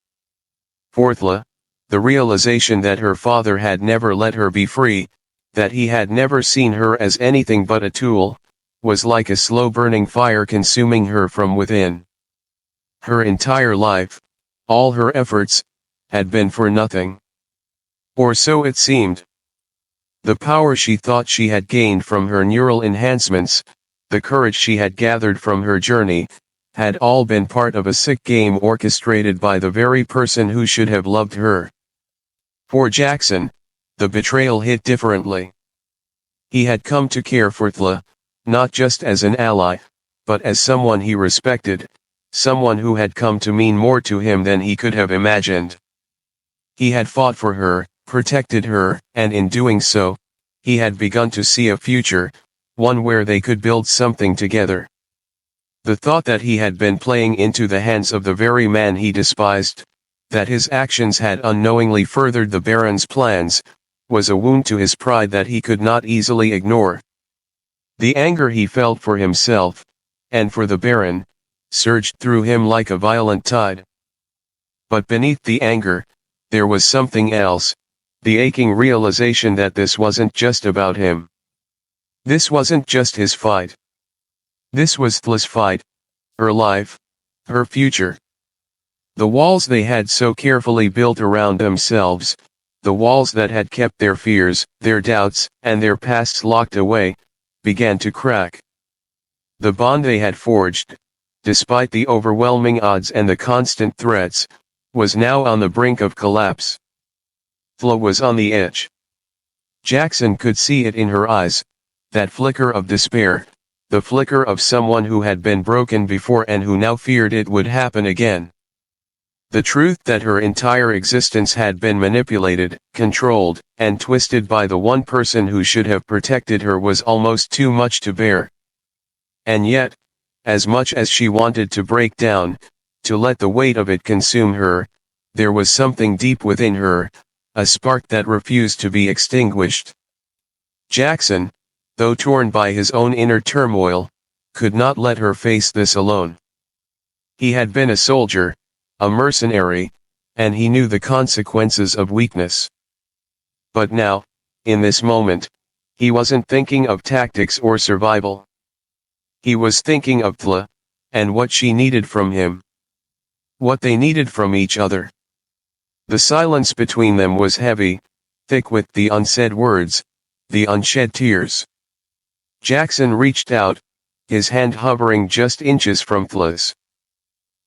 For Thla, the realization that her father had never let her be free, that he had never seen her as anything but a tool, was like a slow-burning fire consuming her from within. Her entire life, all her efforts, had been for nothing. Or so it seemed. The power she thought she had gained from her neural enhancements, the courage she had gathered from her journey, had all been part of a sick game orchestrated by the very person who should have loved her. For Jackson, the betrayal hit differently. He had come to care for Thla, not just as an ally, but as someone he respected, someone who had come to mean more to him than he could have imagined. He had fought for her, protected her, and in doing so, he had begun to see a future, one where they could build something together. The thought that he had been playing into the hands of the very man he despised, that his actions had unknowingly furthered the Baron's plans, was a wound to his pride that he could not easily ignore. The anger he felt for himself, and for the Baron, surged through him like a violent tide. But beneath the anger, there was something else, the aching realization that this wasn't just about him. This wasn't just his fight. This was Thla's fight, her life, her future. The walls they had so carefully built around themselves, the walls that had kept their fears, their doubts, and their pasts locked away, began to crack. The bond they had forged, despite the overwhelming odds and the constant threats, was now on the brink of collapse. Thla was on the edge. Jackson could see it in her eyes, that flicker of despair, the flicker of someone who had been broken before and who now feared it would happen again. The truth that her entire existence had been manipulated, controlled, and twisted by the one person who should have protected her was almost too much to bear. And yet, as much as she wanted to break down, to let the weight of it consume her, there was something deep within her, a spark that refused to be extinguished. Jackson, though torn by his own inner turmoil, could not let her face this alone. He had been a soldier, a mercenary, and he knew the consequences of weakness. But now, in this moment, he wasn't thinking of tactics or survival. He was thinking of Thla, and what she needed from him. What they needed from each other. The silence between them was heavy, thick with the unsaid words, the unshed tears. Jackson reached out, his hand hovering just inches from Thla's.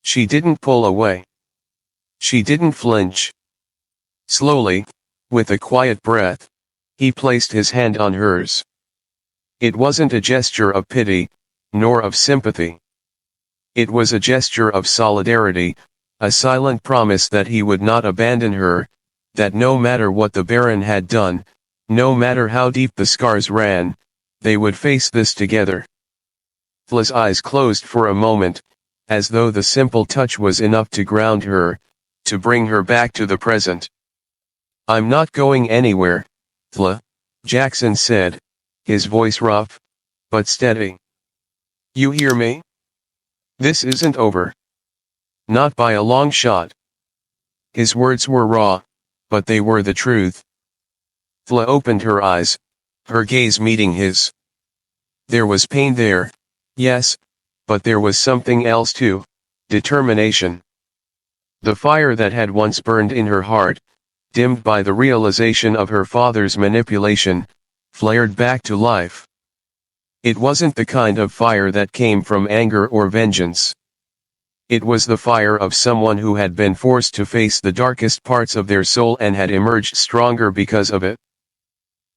She didn't pull away. She didn't flinch. Slowly, with a quiet breath, he placed his hand on hers. It wasn't a gesture of pity, nor of sympathy. It was a gesture of solidarity, a silent promise that he would not abandon her, that no matter what the Baron had done, no matter how deep the scars ran, they would face this together. Thla's eyes closed for a moment, as though the simple touch was enough to ground her, to bring her back to the present. "I'm not going anywhere, Thla," Jackson said, his voice rough, but steady. "You hear me? This isn't over. Not by a long shot." His words were raw, but they were the truth. Thla opened her eyes, her gaze meeting his. There was pain there, yes, but there was something else too, determination. The fire that had once burned in her heart, dimmed by the realization of her father's manipulation, flared back to life. It wasn't the kind of fire that came from anger or vengeance. It was the fire of someone who had been forced to face the darkest parts of their soul and had emerged stronger because of it.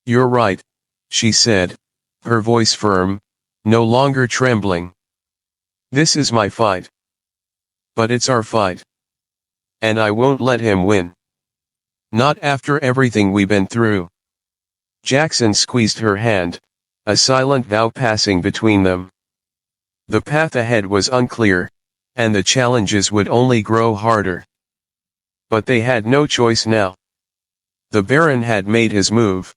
"You're right," she said, her voice firm, no longer trembling. "This is my fight. But it's our fight. And I won't let him win. Not after everything we've been through." Jackson squeezed her hand, a silent vow passing between them. The path ahead was unclear, and the challenges would only grow harder. But they had no choice now. The Baron had made his move.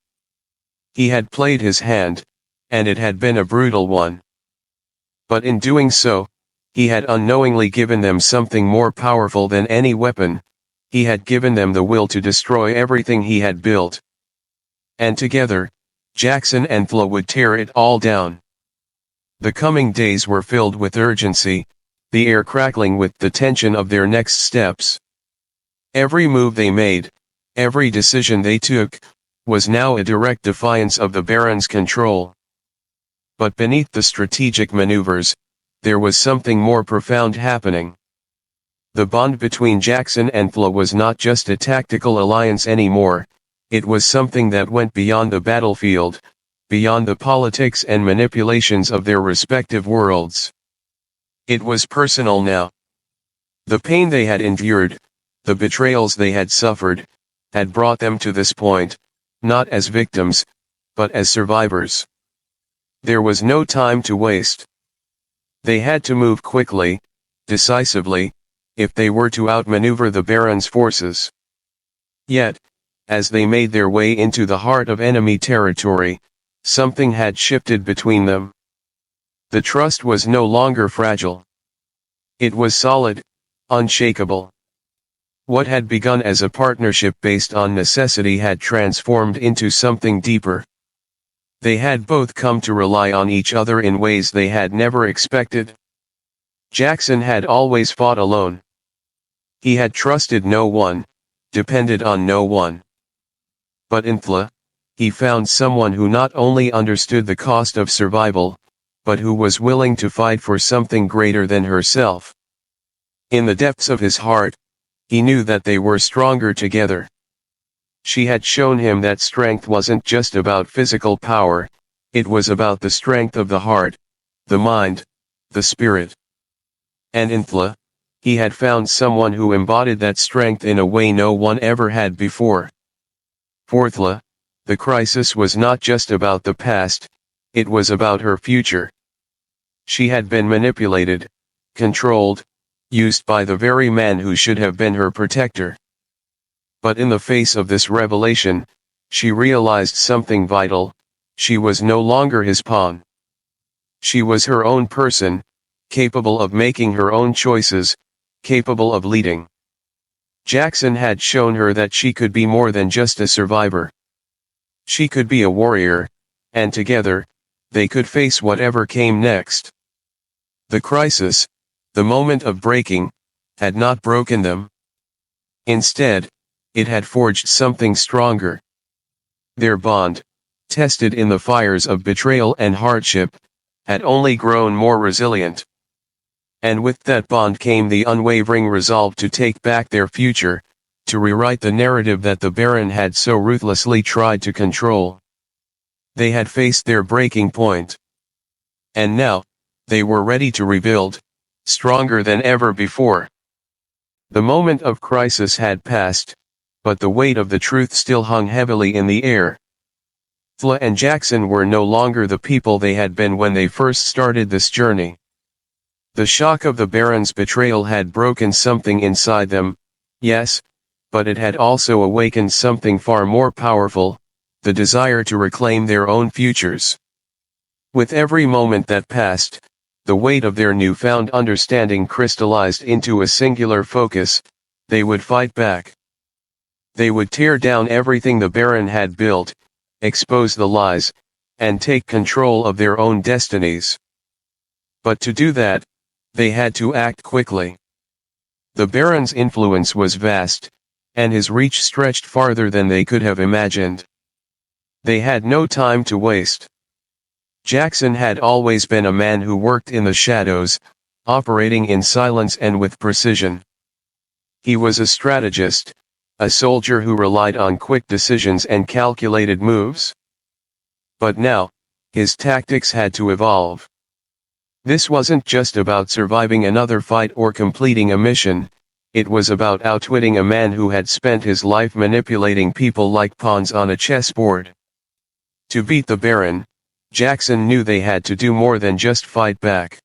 He had played his hand, and it had been a brutal one. But in doing so, he had unknowingly given them something more powerful than any weapon. He had given them the will to destroy everything he had built. And together, Jackson and Thla would tear it all down. The coming days were filled with urgency, the air crackling with the tension of their next steps. Every move they made, every decision they took, was now a direct defiance of the Baron's control. But beneath the strategic maneuvers, there was something more profound happening. The bond between Jackson and Thla was not just a tactical alliance anymore, it was something that went beyond the battlefield, beyond the politics and manipulations of their respective worlds. It was personal now. The pain they had endured, the betrayals they had suffered, had brought them to this point, not as victims, but as survivors. There was no time to waste. They had to move quickly, decisively, if they were to outmaneuver the Baron's forces. Yet, as they made their way into the heart of enemy territory, something had shifted between them. The trust was no longer fragile. It was solid, unshakable. What had begun as a partnership based on necessity had transformed into something deeper. They had both come to rely on each other in ways they had never expected. Jackson had always fought alone. He had trusted no one, depended on no one. But in Thla, he found someone who not only understood the cost of survival, but who was willing to fight for something greater than herself. In the depths of his heart, he knew that they were stronger together. She had shown him that strength wasn't just about physical power, it was about the strength of the heart, the mind, the spirit. And in Thla, he had found someone who embodied that strength in a way no one ever had before. For Thla, the crisis was not just about the past, it was about her future. She had been manipulated, controlled, used by the very man who should have been her protector. But in the face of this revelation, she realized something vital: she was no longer his pawn. She was her own person, capable of making her own choices, capable of leading. Jackson had shown her that she could be more than just a survivor. She could be a warrior, and together, they could face whatever came next. The crisis, the moment of breaking, had not broken them. Instead, it had forged something stronger. Their bond, tested in the fires of betrayal and hardship, had only grown more resilient. And with that bond came the unwavering resolve to take back their future, to rewrite the narrative that the Baron had so ruthlessly tried to control. They had faced their breaking point. And now, they were ready to rebuild, stronger than ever before. The moment of crisis had passed, but the weight of the truth still hung heavily in the air. Thla and Jackson were no longer the people they had been when they first started this journey. The shock of the Baron's betrayal had broken something inside them, yes, but it had also awakened something far more powerful, the desire to reclaim their own futures. With every moment that passed, the weight of their newfound understanding crystallized into a singular focus: they would fight back. They would tear down everything the Baron had built, expose the lies, and take control of their own destinies. But to do that, they had to act quickly. The Baron's influence was vast, and his reach stretched farther than they could have imagined. They had no time to waste. Jackson had always been a man who worked in the shadows, operating in silence and with precision. He was a strategist, a soldier who relied on quick decisions and calculated moves. But now, his tactics had to evolve. This wasn't just about surviving another fight or completing a mission, it was about outwitting a man who had spent his life manipulating people like pawns on a chessboard. To beat the Baron, Jackson knew they had to do more than just fight back.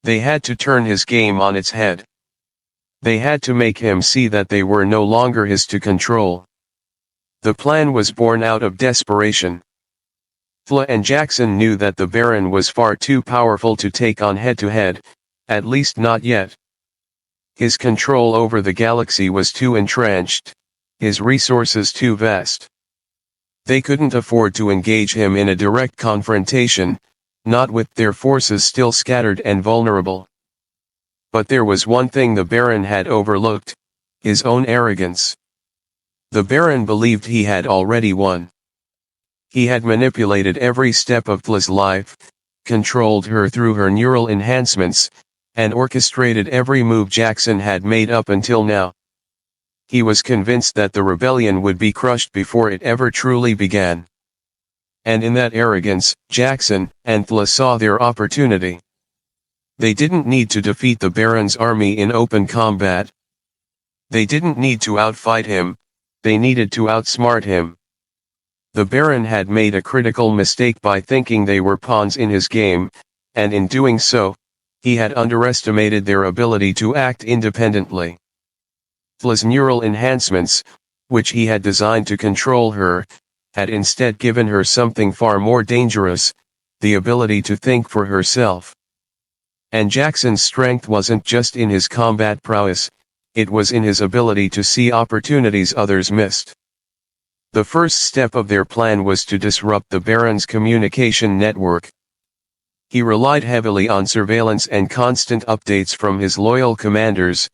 They had to turn his game on its head. They had to make him see that they were no longer his to control. The plan was born out of desperation. Thla and Jackson knew that the Baron was far too powerful to take on head-to-head, at least not yet. His control over the galaxy was too entrenched, his resources too vast. They couldn't afford to engage him in a direct confrontation, not with their forces still scattered and vulnerable. But there was one thing the Baron had overlooked: his own arrogance. The Baron believed he had already won. He had manipulated every step of Thla's life, controlled her through her neural enhancements, and orchestrated every move Jackson had made up until now. He was convinced that the rebellion would be crushed before it ever truly began. And in that arrogance, Jackson and Thla saw their opportunity. They didn't need to defeat the Baron's army in open combat. They didn't need to outfight him, they needed to outsmart him. The Baron had made a critical mistake by thinking they were pawns in his game, and in doing so, he had underestimated their ability to act independently. Thla's neural enhancements, which he had designed to control her, had instead given her something far more dangerous: the ability to think for herself. And Jackson's strength wasn't just in his combat prowess, it was in his ability to see opportunities others missed. The first step of their plan was to disrupt the Baron's communication network. He relied heavily on surveillance and constant updates from his loyal commanders,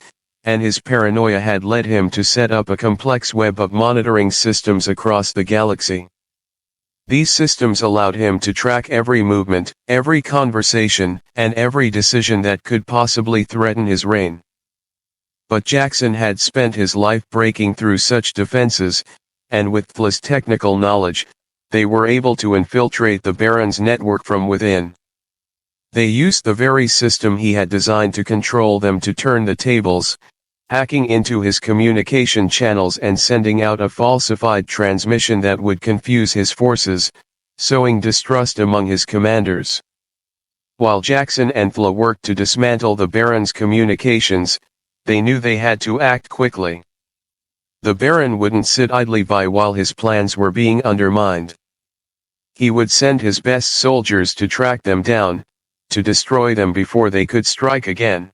and his paranoia had led him to set up a complex web of monitoring systems across the galaxy. These systems allowed him to track every movement, every conversation, and every decision that could possibly threaten his reign. But Jackson had spent his life breaking through such defenses, and with Thla's technical knowledge, they were able to infiltrate the Baron's network from within. They used the very system he had designed to control them to turn the tables, hacking into his communication channels and sending out a falsified transmission that would confuse his forces, sowing distrust among his commanders. While Jackson and Thla worked to dismantle the Baron's communications, they knew they had to act quickly. The Baron wouldn't sit idly by while his plans were being undermined. He would send his best soldiers to track them down, to destroy them before they could strike again.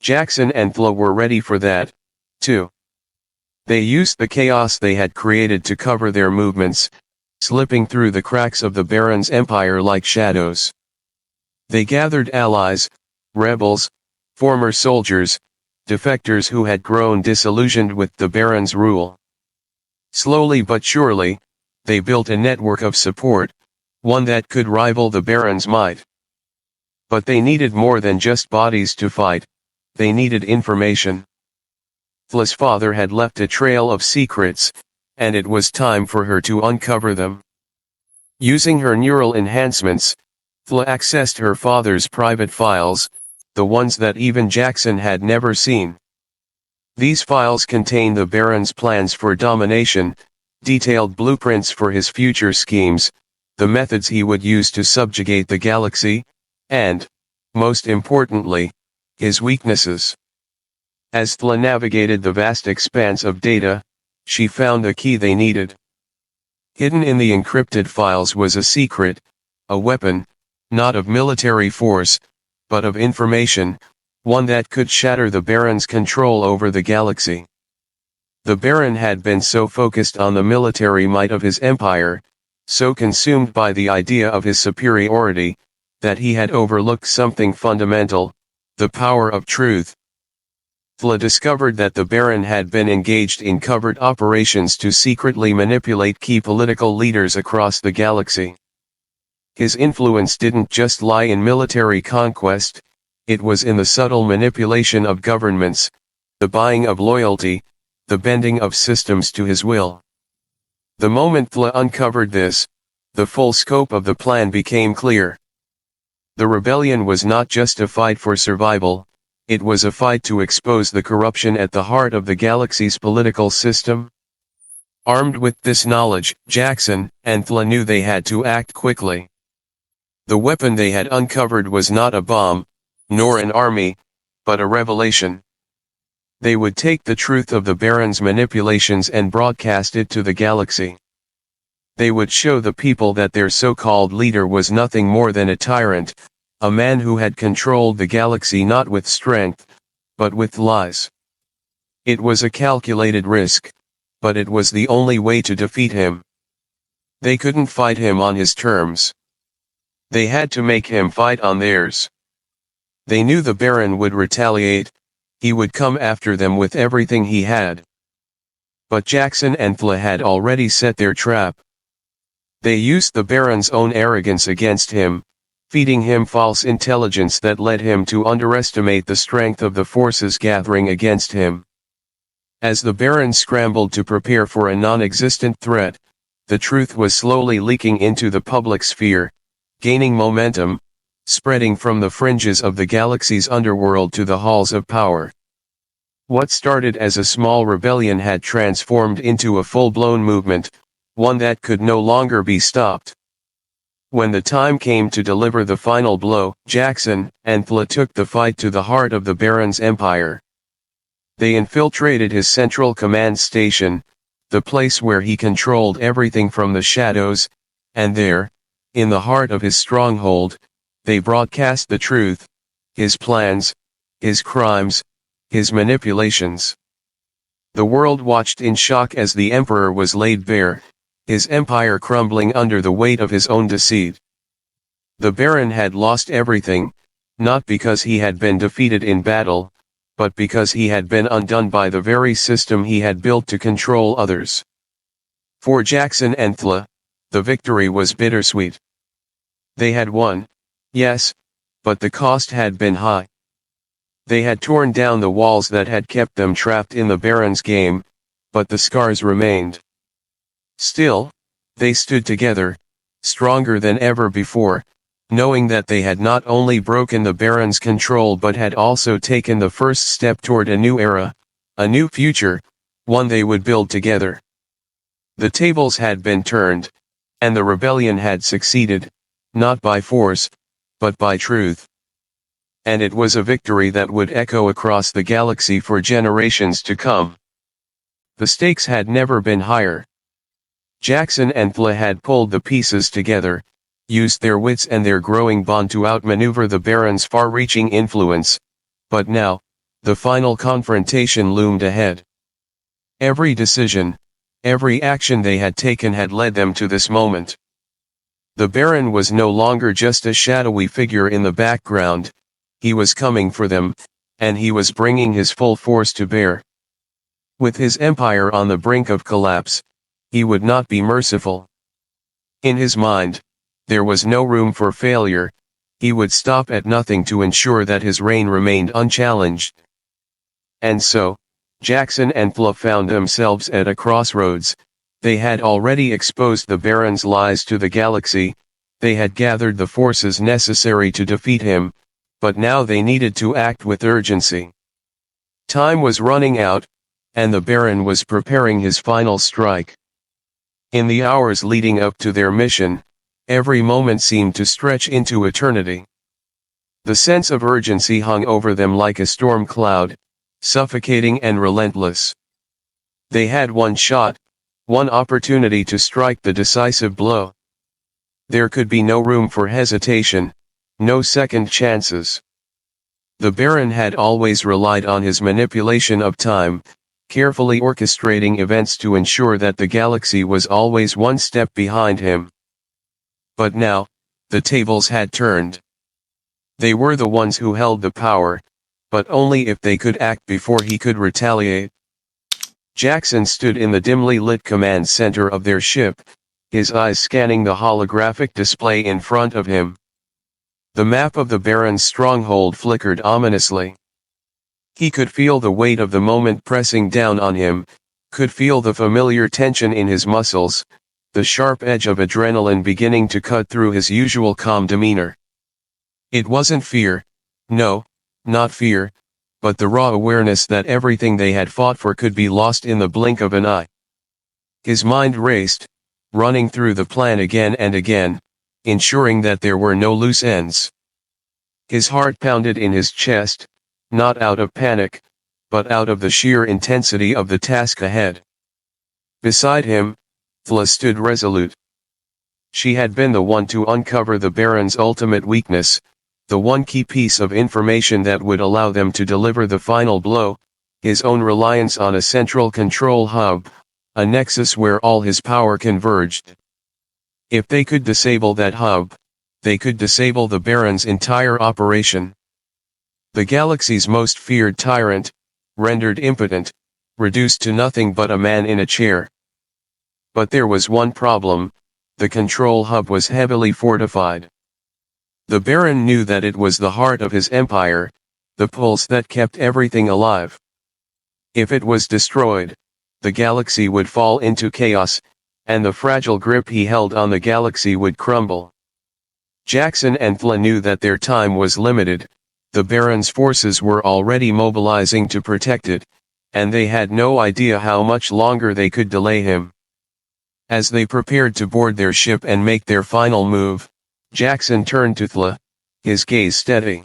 Jackson and Thla were ready for that, too. They used the chaos they had created to cover their movements, slipping through the cracks of the Baron's empire like shadows. They gathered allies, rebels, former soldiers, defectors who had grown disillusioned with the Baron's rule. Slowly but surely, they built a network of support, one that could rival the Baron's might. But they needed more than just bodies to fight, they needed information. Thla's father had left a trail of secrets, and it was time for her to uncover them. Using her neural enhancements, Thla accessed her father's private files, the ones that even Jackson had never seen. These files contain the Baron's plans for domination, detailed blueprints for his future schemes, the methods he would use to subjugate the galaxy, and, most importantly, his weaknesses. As Thla navigated the vast expanse of data, she found the key they needed. Hidden in the encrypted files was a secret, a weapon, not of military force, but of information, one that could shatter the Baron's control over the galaxy. The Baron had been so focused on the military might of his empire, so consumed by the idea of his superiority, that he had overlooked something fundamental: the power of truth. Thla discovered that the Baron had been engaged in covert operations to secretly manipulate key political leaders across the galaxy. His influence didn't just lie in military conquest, it was in the subtle manipulation of governments, the buying of loyalty, the bending of systems to his will. The moment Thla uncovered this, the full scope of the plan became clear. The rebellion was not just a fight for survival, it was a fight to expose the corruption at the heart of the galaxy's political system. Armed with this knowledge, Jackson and Thla knew they had to act quickly. The weapon they had uncovered was not a bomb, nor an army, but a revelation. They would take the truth of the Baron's manipulations and broadcast it to the galaxy. They would show the people that their so-called leader was nothing more than a tyrant, a man who had controlled the galaxy not with strength, but with lies. It was a calculated risk, but it was the only way to defeat him. They couldn't fight him on his terms. They had to make him fight on theirs. They knew the Baron would retaliate, he would come after them with everything he had. But Jackson and Thla had already set their trap. They used the Baron's own arrogance against him, feeding him false intelligence that led him to underestimate the strength of the forces gathering against him. As the Baron scrambled to prepare for a non-existent threat, the truth was slowly leaking into the public sphere, gaining momentum, spreading from the fringes of the galaxy's underworld to the halls of power. What started as a small rebellion had transformed into a full-blown movement, one that could no longer be stopped. When the time came to deliver the final blow, Jackson and Thla took the fight to the heart of the Baron's empire. They infiltrated his central command station, the place where he controlled everything from the shadows, and there, in the heart of his stronghold, they broadcast the truth, his plans, his crimes, his manipulations. The world watched in shock as the Emperor was laid bare, his empire crumbling under the weight of his own deceit. The Baron had lost everything, not because he had been defeated in battle, but because he had been undone by the very system he had built to control others. For Jackson and Thla, the victory was bittersweet. They had won, yes, but the cost had been high. They had torn down the walls that had kept them trapped in the Baron's game, but the scars remained. Still, they stood together, stronger than ever before, knowing that they had not only broken the Baron's control but had also taken the first step toward a new era, a new future, one they would build together. The tables had been turned, and the rebellion had succeeded, not by force, but by truth. And it was a victory that would echo across the galaxy for generations to come. The stakes had never been higher. Jackson and Thla had pulled the pieces together, used their wits and their growing bond to outmaneuver the Baron's far-reaching influence, but now, the final confrontation loomed ahead. Every decision, every action they had taken had led them to this moment. The Baron was no longer just a shadowy figure in the background, he was coming for them, and he was bringing his full force to bear. With his empire on the brink of collapse, he would not be merciful. In his mind, there was no room for failure, he would stop at nothing to ensure that his reign remained unchallenged. And so, Jackson and Thla found themselves at a crossroads. They had already exposed the Baron's lies to the galaxy, they had gathered the forces necessary to defeat him, but now they needed to act with urgency. Time was running out, and the Baron was preparing his final strike. In the hours leading up to their mission, every moment seemed to stretch into eternity. The sense of urgency hung over them like a storm cloud, suffocating and relentless. They had one shot, one opportunity to strike the decisive blow. There could be no room for hesitation, no second chances. The Baron had always relied on his manipulation of time, carefully orchestrating events to ensure that the galaxy was always one step behind him. But now, the tables had turned. They were the ones who held the power, but only if they could act before he could retaliate. Jackson stood in the dimly lit command center of their ship, his eyes scanning the holographic display in front of him. The map of the Baron's stronghold flickered ominously. He could feel the weight of the moment pressing down on him, could feel the familiar tension in his muscles, the sharp edge of adrenaline beginning to cut through his usual calm demeanor. It wasn't fear, no, not fear, but the raw awareness that everything they had fought for could be lost in the blink of an eye. His mind raced, running through the plan again and again, ensuring that there were no loose ends. His heart pounded in his chest, not out of panic, but out of the sheer intensity of the task ahead. Beside him, Thla stood resolute. She had been the one to uncover the Baron's ultimate weakness, the one key piece of information that would allow them to deliver the final blow, his own reliance on a central control hub, a nexus where all his power converged. If they could disable that hub, they could disable the Baron's entire operation. The galaxy's most feared tyrant, rendered impotent, reduced to nothing but a man in a chair. But there was one problem: the control hub was heavily fortified. The Baron knew that it was the heart of his empire, the pulse that kept everything alive. If it was destroyed, the galaxy would fall into chaos, and the fragile grip he held on the galaxy would crumble. Jackson and Thla knew that their time was limited, the Baron's forces were already mobilizing to protect it, and they had no idea how much longer they could delay him. As they prepared to board their ship and make their final move, Jackson turned to Thla, his gaze steady.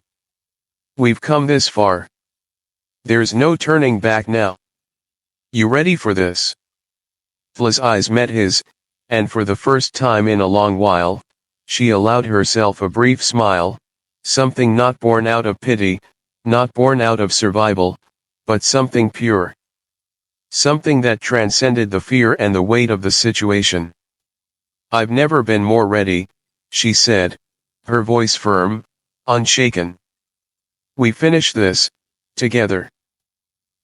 "We've come this far. There's no turning back now. You ready for this?" Thla's eyes met his, and for the first time in a long while, she allowed herself a brief smile, something not born out of pity, not born out of survival, but something pure. Something that transcended the fear and the weight of the situation. "I've never been more ready," she said, her voice firm, unshaken. "We finish this, together."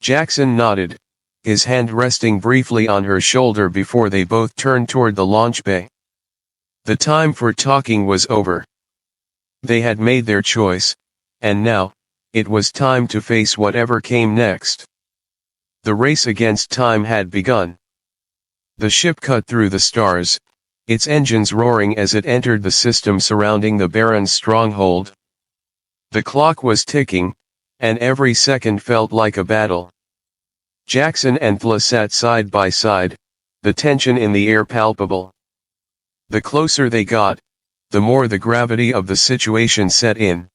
Jackson nodded, his hand resting briefly on her shoulder before they both turned toward the launch bay. The time for talking was over. They had made their choice, and now, it was time to face whatever came next. The race against time had begun. The ship cut through the stars, its engines roaring as it entered the system surrounding the Baron's stronghold. The clock was ticking, and every second felt like a battle. Jackson and Thla sat side by side, the tension in the air palpable. The closer they got, the more the gravity of the situation set in.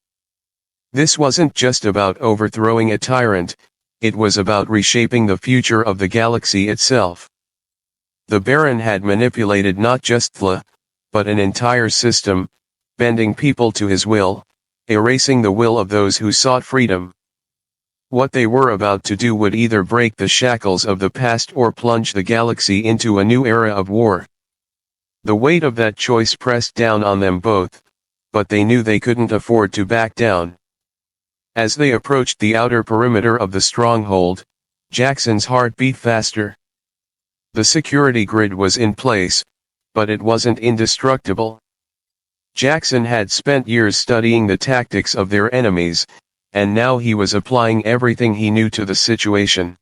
This wasn't just about overthrowing a tyrant, it was about reshaping the future of the galaxy itself. The Baron had manipulated not just Thla, but an entire system, bending people to his will, erasing the will of those who sought freedom. What they were about to do would either break the shackles of the past or plunge the galaxy into a new era of war. The weight of that choice pressed down on them both, but they knew they couldn't afford to back down. As they approached the outer perimeter of the stronghold, Jackson's heart beat faster. The security grid was in place, but it wasn't indestructible. Jackson had spent years studying the tactics of their enemies, and now he was applying everything he knew to the situation.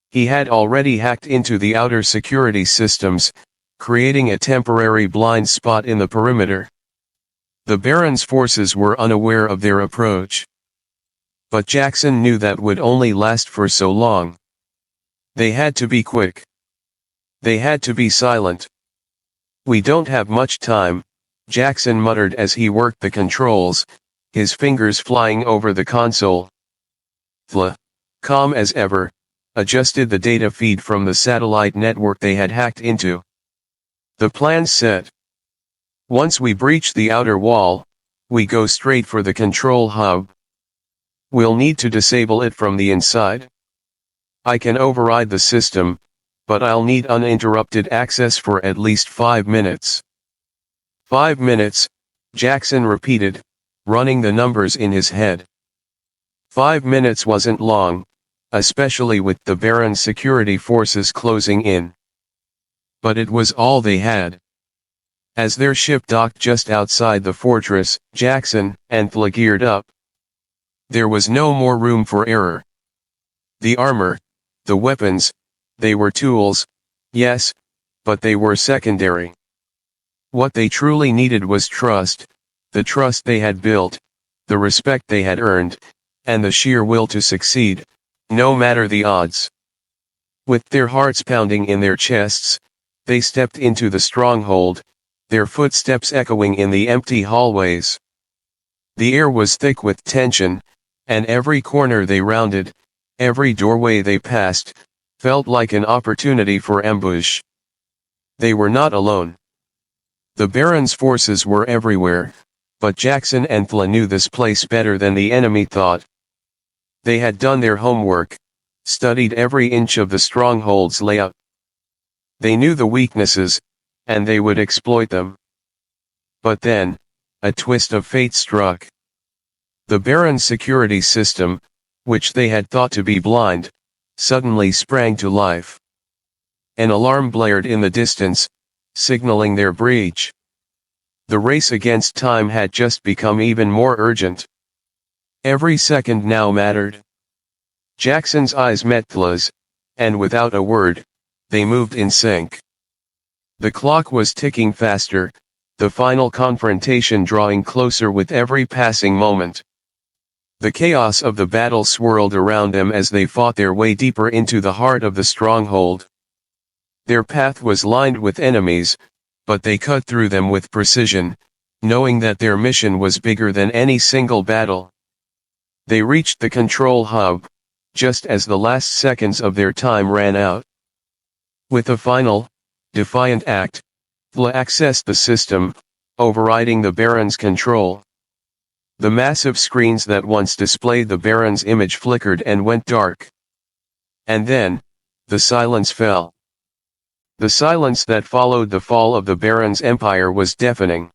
He had already hacked into the outer security systems, creating a temporary blind spot in the perimeter. The Baron's forces were unaware of their approach. But Jackson knew that would only last for so long. They had to be quick. They had to be silent. "We don't have much time," Jackson muttered as he worked the controls, his fingers flying over the console. Thla, calm as ever, adjusted the data feed from the satellite network they had hacked into. The plan set. "Once we breach the outer wall, we go straight for the control hub. We'll need to disable it from the inside. I can override the system, but I'll need uninterrupted access for at least 5 minutes." 5 minutes, Jackson repeated, running the numbers in his head. 5 minutes wasn't long, especially with the Baron's security forces closing in. But it was all they had. As their ship docked just outside the fortress, Jackson and Thla geared up. There was no more room for error. The armor, the weapons, they were tools, yes, but they were secondary. What they truly needed was trust, the trust they had built, the respect they had earned, and the sheer will to succeed, no matter the odds. With their hearts pounding in their chests, they stepped into the stronghold, their footsteps echoing in the empty hallways. The air was thick with tension, and every corner they rounded, every doorway they passed, felt like an opportunity for ambush. They were not alone. The Baron's forces were everywhere, but Jackson and Thla knew this place better than the enemy thought. They had done their homework, studied every inch of the stronghold's layout. They knew the weaknesses, and they would exploit them. But then, a twist of fate struck. The Baron's security system, which they had thought to be blind, suddenly sprang to life. An alarm blared in the distance, signaling their breach. The race against time had just become even more urgent. Every second now mattered. Jackson's eyes met Thla's, and without a word, they moved in sync. The clock was ticking faster, the final confrontation drawing closer with every passing moment. The chaos of the battle swirled around them as they fought their way deeper into the heart of the stronghold. Their path was lined with enemies, but they cut through them with precision, knowing that their mission was bigger than any single battle. They reached the control hub, just as the last seconds of their time ran out. With a final, defiant act, Thla accessed the system, overriding the Baron's control. The massive screens that once displayed the Baron's image flickered and went dark. And then, the silence fell. The silence that followed the fall of the Baron's empire was deafening.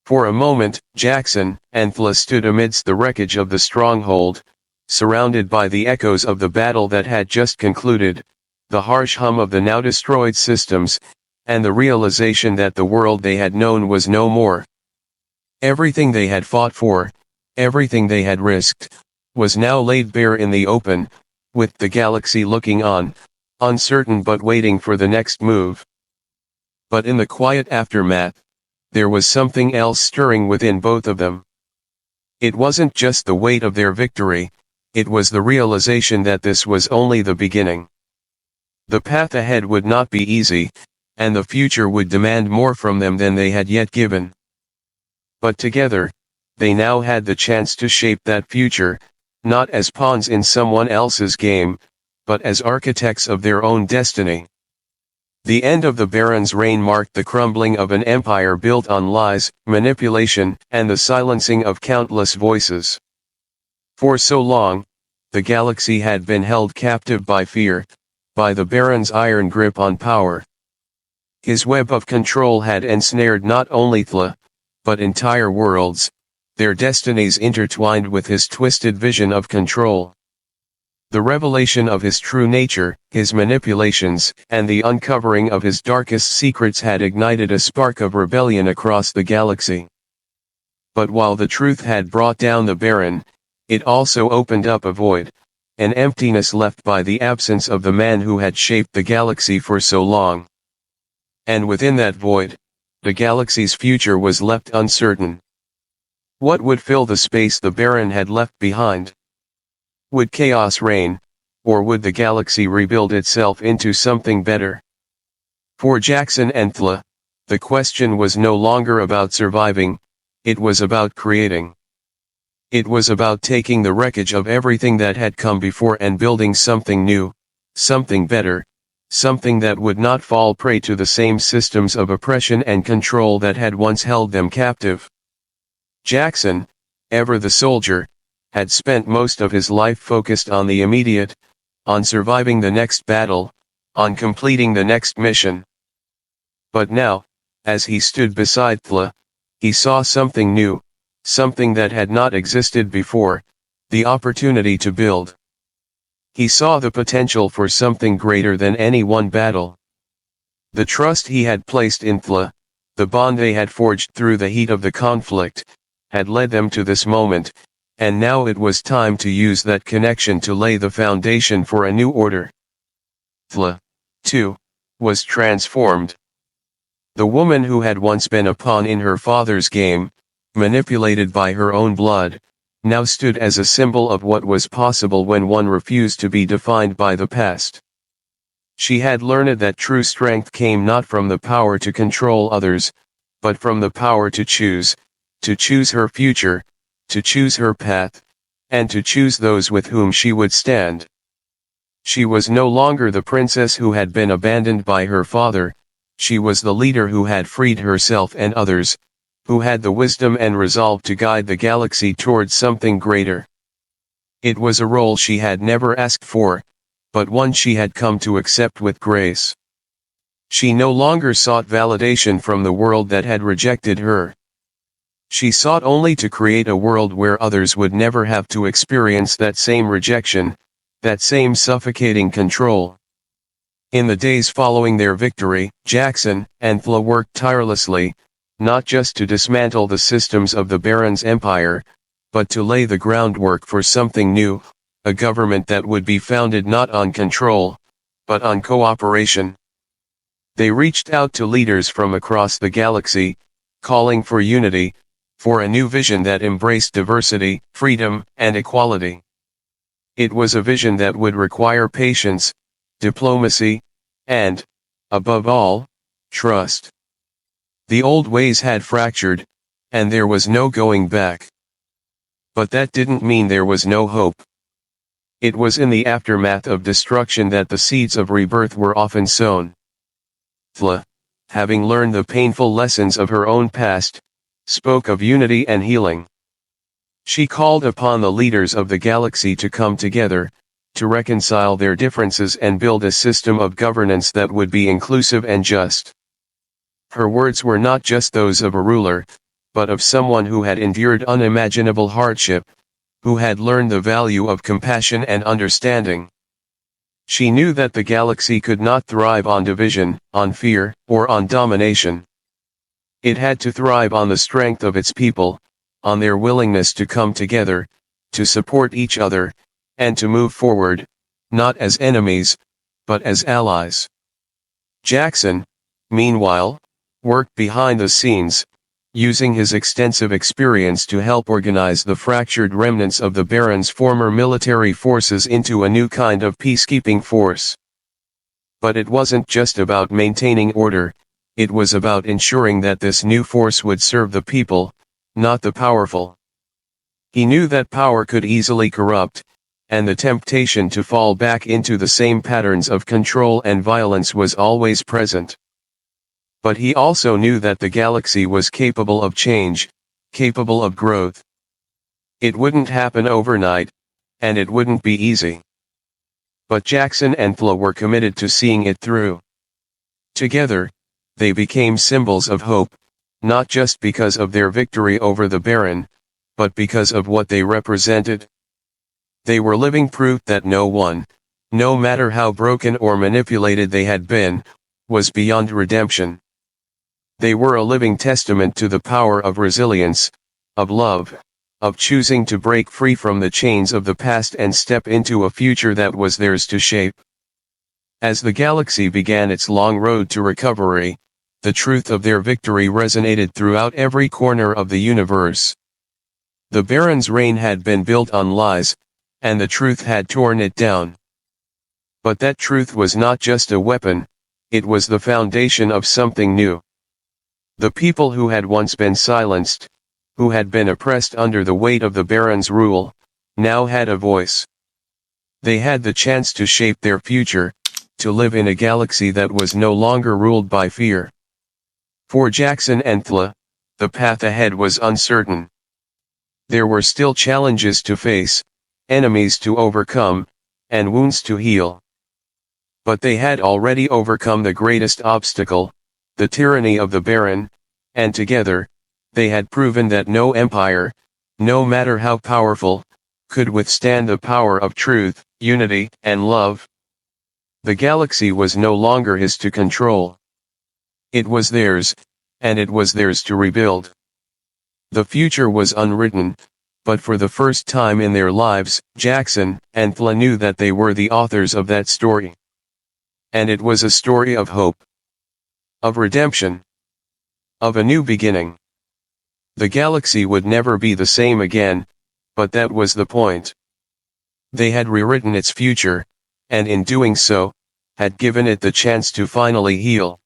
For a moment, Jackson and Thla stood amidst the wreckage of the stronghold, surrounded by the echoes of the battle that had just concluded, the harsh hum of the now destroyed systems, and the realization that the world they had known was no more. Everything they had fought for, everything they had risked, was now laid bare in the open, with the galaxy looking on, uncertain but waiting for the next move. But in the quiet aftermath, there was something else stirring within both of them. It wasn't just the weight of their victory, it was the realization that this was only the beginning. The path ahead would not be easy, and the future would demand more from them than they had yet given. But together, they now had the chance to shape that future, not as pawns in someone else's game, but as architects of their own destiny. The end of the Baron's reign marked the crumbling of an empire built on lies, manipulation, and the silencing of countless voices. For so long, the galaxy had been held captive by fear, by the Baron's iron grip on power. His web of control had ensnared not only Thla, but entire worlds, their destinies intertwined with his twisted vision of control. The revelation of his true nature, his manipulations, and the uncovering of his darkest secrets had ignited a spark of rebellion across the galaxy. But while the truth had brought down the Baron, it also opened up a void, an emptiness left by the absence of the man who had shaped the galaxy for so long. And within that void, the galaxy's future was left uncertain. What would fill the space the Baron had left behind? Would chaos reign, or would the galaxy rebuild itself into something better? For Jackson and Thla, the question was no longer about surviving, it was about creating. It was about taking the wreckage of everything that had come before and building something new, something better, something that would not fall prey to the same systems of oppression and control that had once held them captive. Jackson, ever the soldier, had spent most of his life focused on the immediate, on surviving the next battle, on completing the next mission. But now, as he stood beside Thla, he saw something new, something that had not existed before, the opportunity to build. He saw the potential for something greater than any one battle. The trust he had placed in Thla, the bond they had forged through the heat of the conflict, had led them to this moment, and now it was time to use that connection to lay the foundation for a new order. Thla, too, was transformed. The woman who had once been a pawn in her father's game, manipulated by her own blood, now stood as a symbol of what was possible when one refused to be defined by the past. She had learned that true strength came not from the power to control others, but from the power to choose her future, to choose her path, and to choose those with whom she would stand. She was no longer the princess who had been abandoned by her father, she was the leader who had freed herself and others, who had the wisdom and resolve to guide the galaxy towards something greater. It was a role she had never asked for, but one she had come to accept with grace. She no longer sought validation from the world that had rejected her. She sought only to create a world where others would never have to experience that same rejection, that same suffocating control. In the days following their victory, Jackson and Thla worked tirelessly, not just to dismantle the systems of the Baron's empire, but to lay the groundwork for something new, a government that would be founded not on control, but on cooperation. They reached out to leaders from across the galaxy, calling for unity, for a new vision that embraced diversity, freedom, and equality. It was a vision that would require patience, diplomacy, and, above all, trust. The old ways had fractured, and there was no going back. But that didn't mean there was no hope. It was in the aftermath of destruction that the seeds of rebirth were often sown. Thla, having learned the painful lessons of her own past, spoke of unity and healing. She called upon the leaders of the galaxy to come together, to reconcile their differences and build a system of governance that would be inclusive and just. Her words were not just those of a ruler, but of someone who had endured unimaginable hardship, who had learned the value of compassion and understanding. She knew that the galaxy could not thrive on division, on fear, or on domination. It had to thrive on the strength of its people, on their willingness to come together, to support each other, and to move forward, not as enemies, but as allies. Jackson, meanwhile, worked behind the scenes, using his extensive experience to help organize the fractured remnants of the Baron's former military forces into a new kind of peacekeeping force. But it wasn't just about maintaining order, it was about ensuring that this new force would serve the people, not the powerful. He knew that power could easily corrupt, and the temptation to fall back into the same patterns of control and violence was always present. But he also knew that the galaxy was capable of change, capable of growth. It wouldn't happen overnight, and it wouldn't be easy. But Jackson and Thla were committed to seeing it through. Together, they became symbols of hope, not just because of their victory over the Baron, but because of what they represented. They were living proof that no one, no matter how broken or manipulated they had been, was beyond redemption. They were a living testament to the power of resilience, of love, of choosing to break free from the chains of the past and step into a future that was theirs to shape. As the galaxy began its long road to recovery, the truth of their victory resonated throughout every corner of the universe. The Baron's reign had been built on lies, and the truth had torn it down. But that truth was not just a weapon, it was the foundation of something new. The people who had once been silenced, who had been oppressed under the weight of the Baron's rule, now had a voice. They had the chance to shape their future, to live in a galaxy that was no longer ruled by fear. For Jackson and Thla, the path ahead was uncertain. There were still challenges to face, enemies to overcome, and wounds to heal. But they had already overcome the greatest obstacle, the tyranny of the Baron, and together, they had proven that no empire, no matter how powerful, could withstand the power of truth, unity, and love. The galaxy was no longer his to control. It was theirs, and it was theirs to rebuild. The future was unwritten, but for the first time in their lives, Jackson and Thla knew that they were the authors of that story. And it was a story of hope, of redemption, of a new beginning. The galaxy would never be the same again, but that was the point. They had rewritten its future, and in doing so, had given it the chance to finally heal.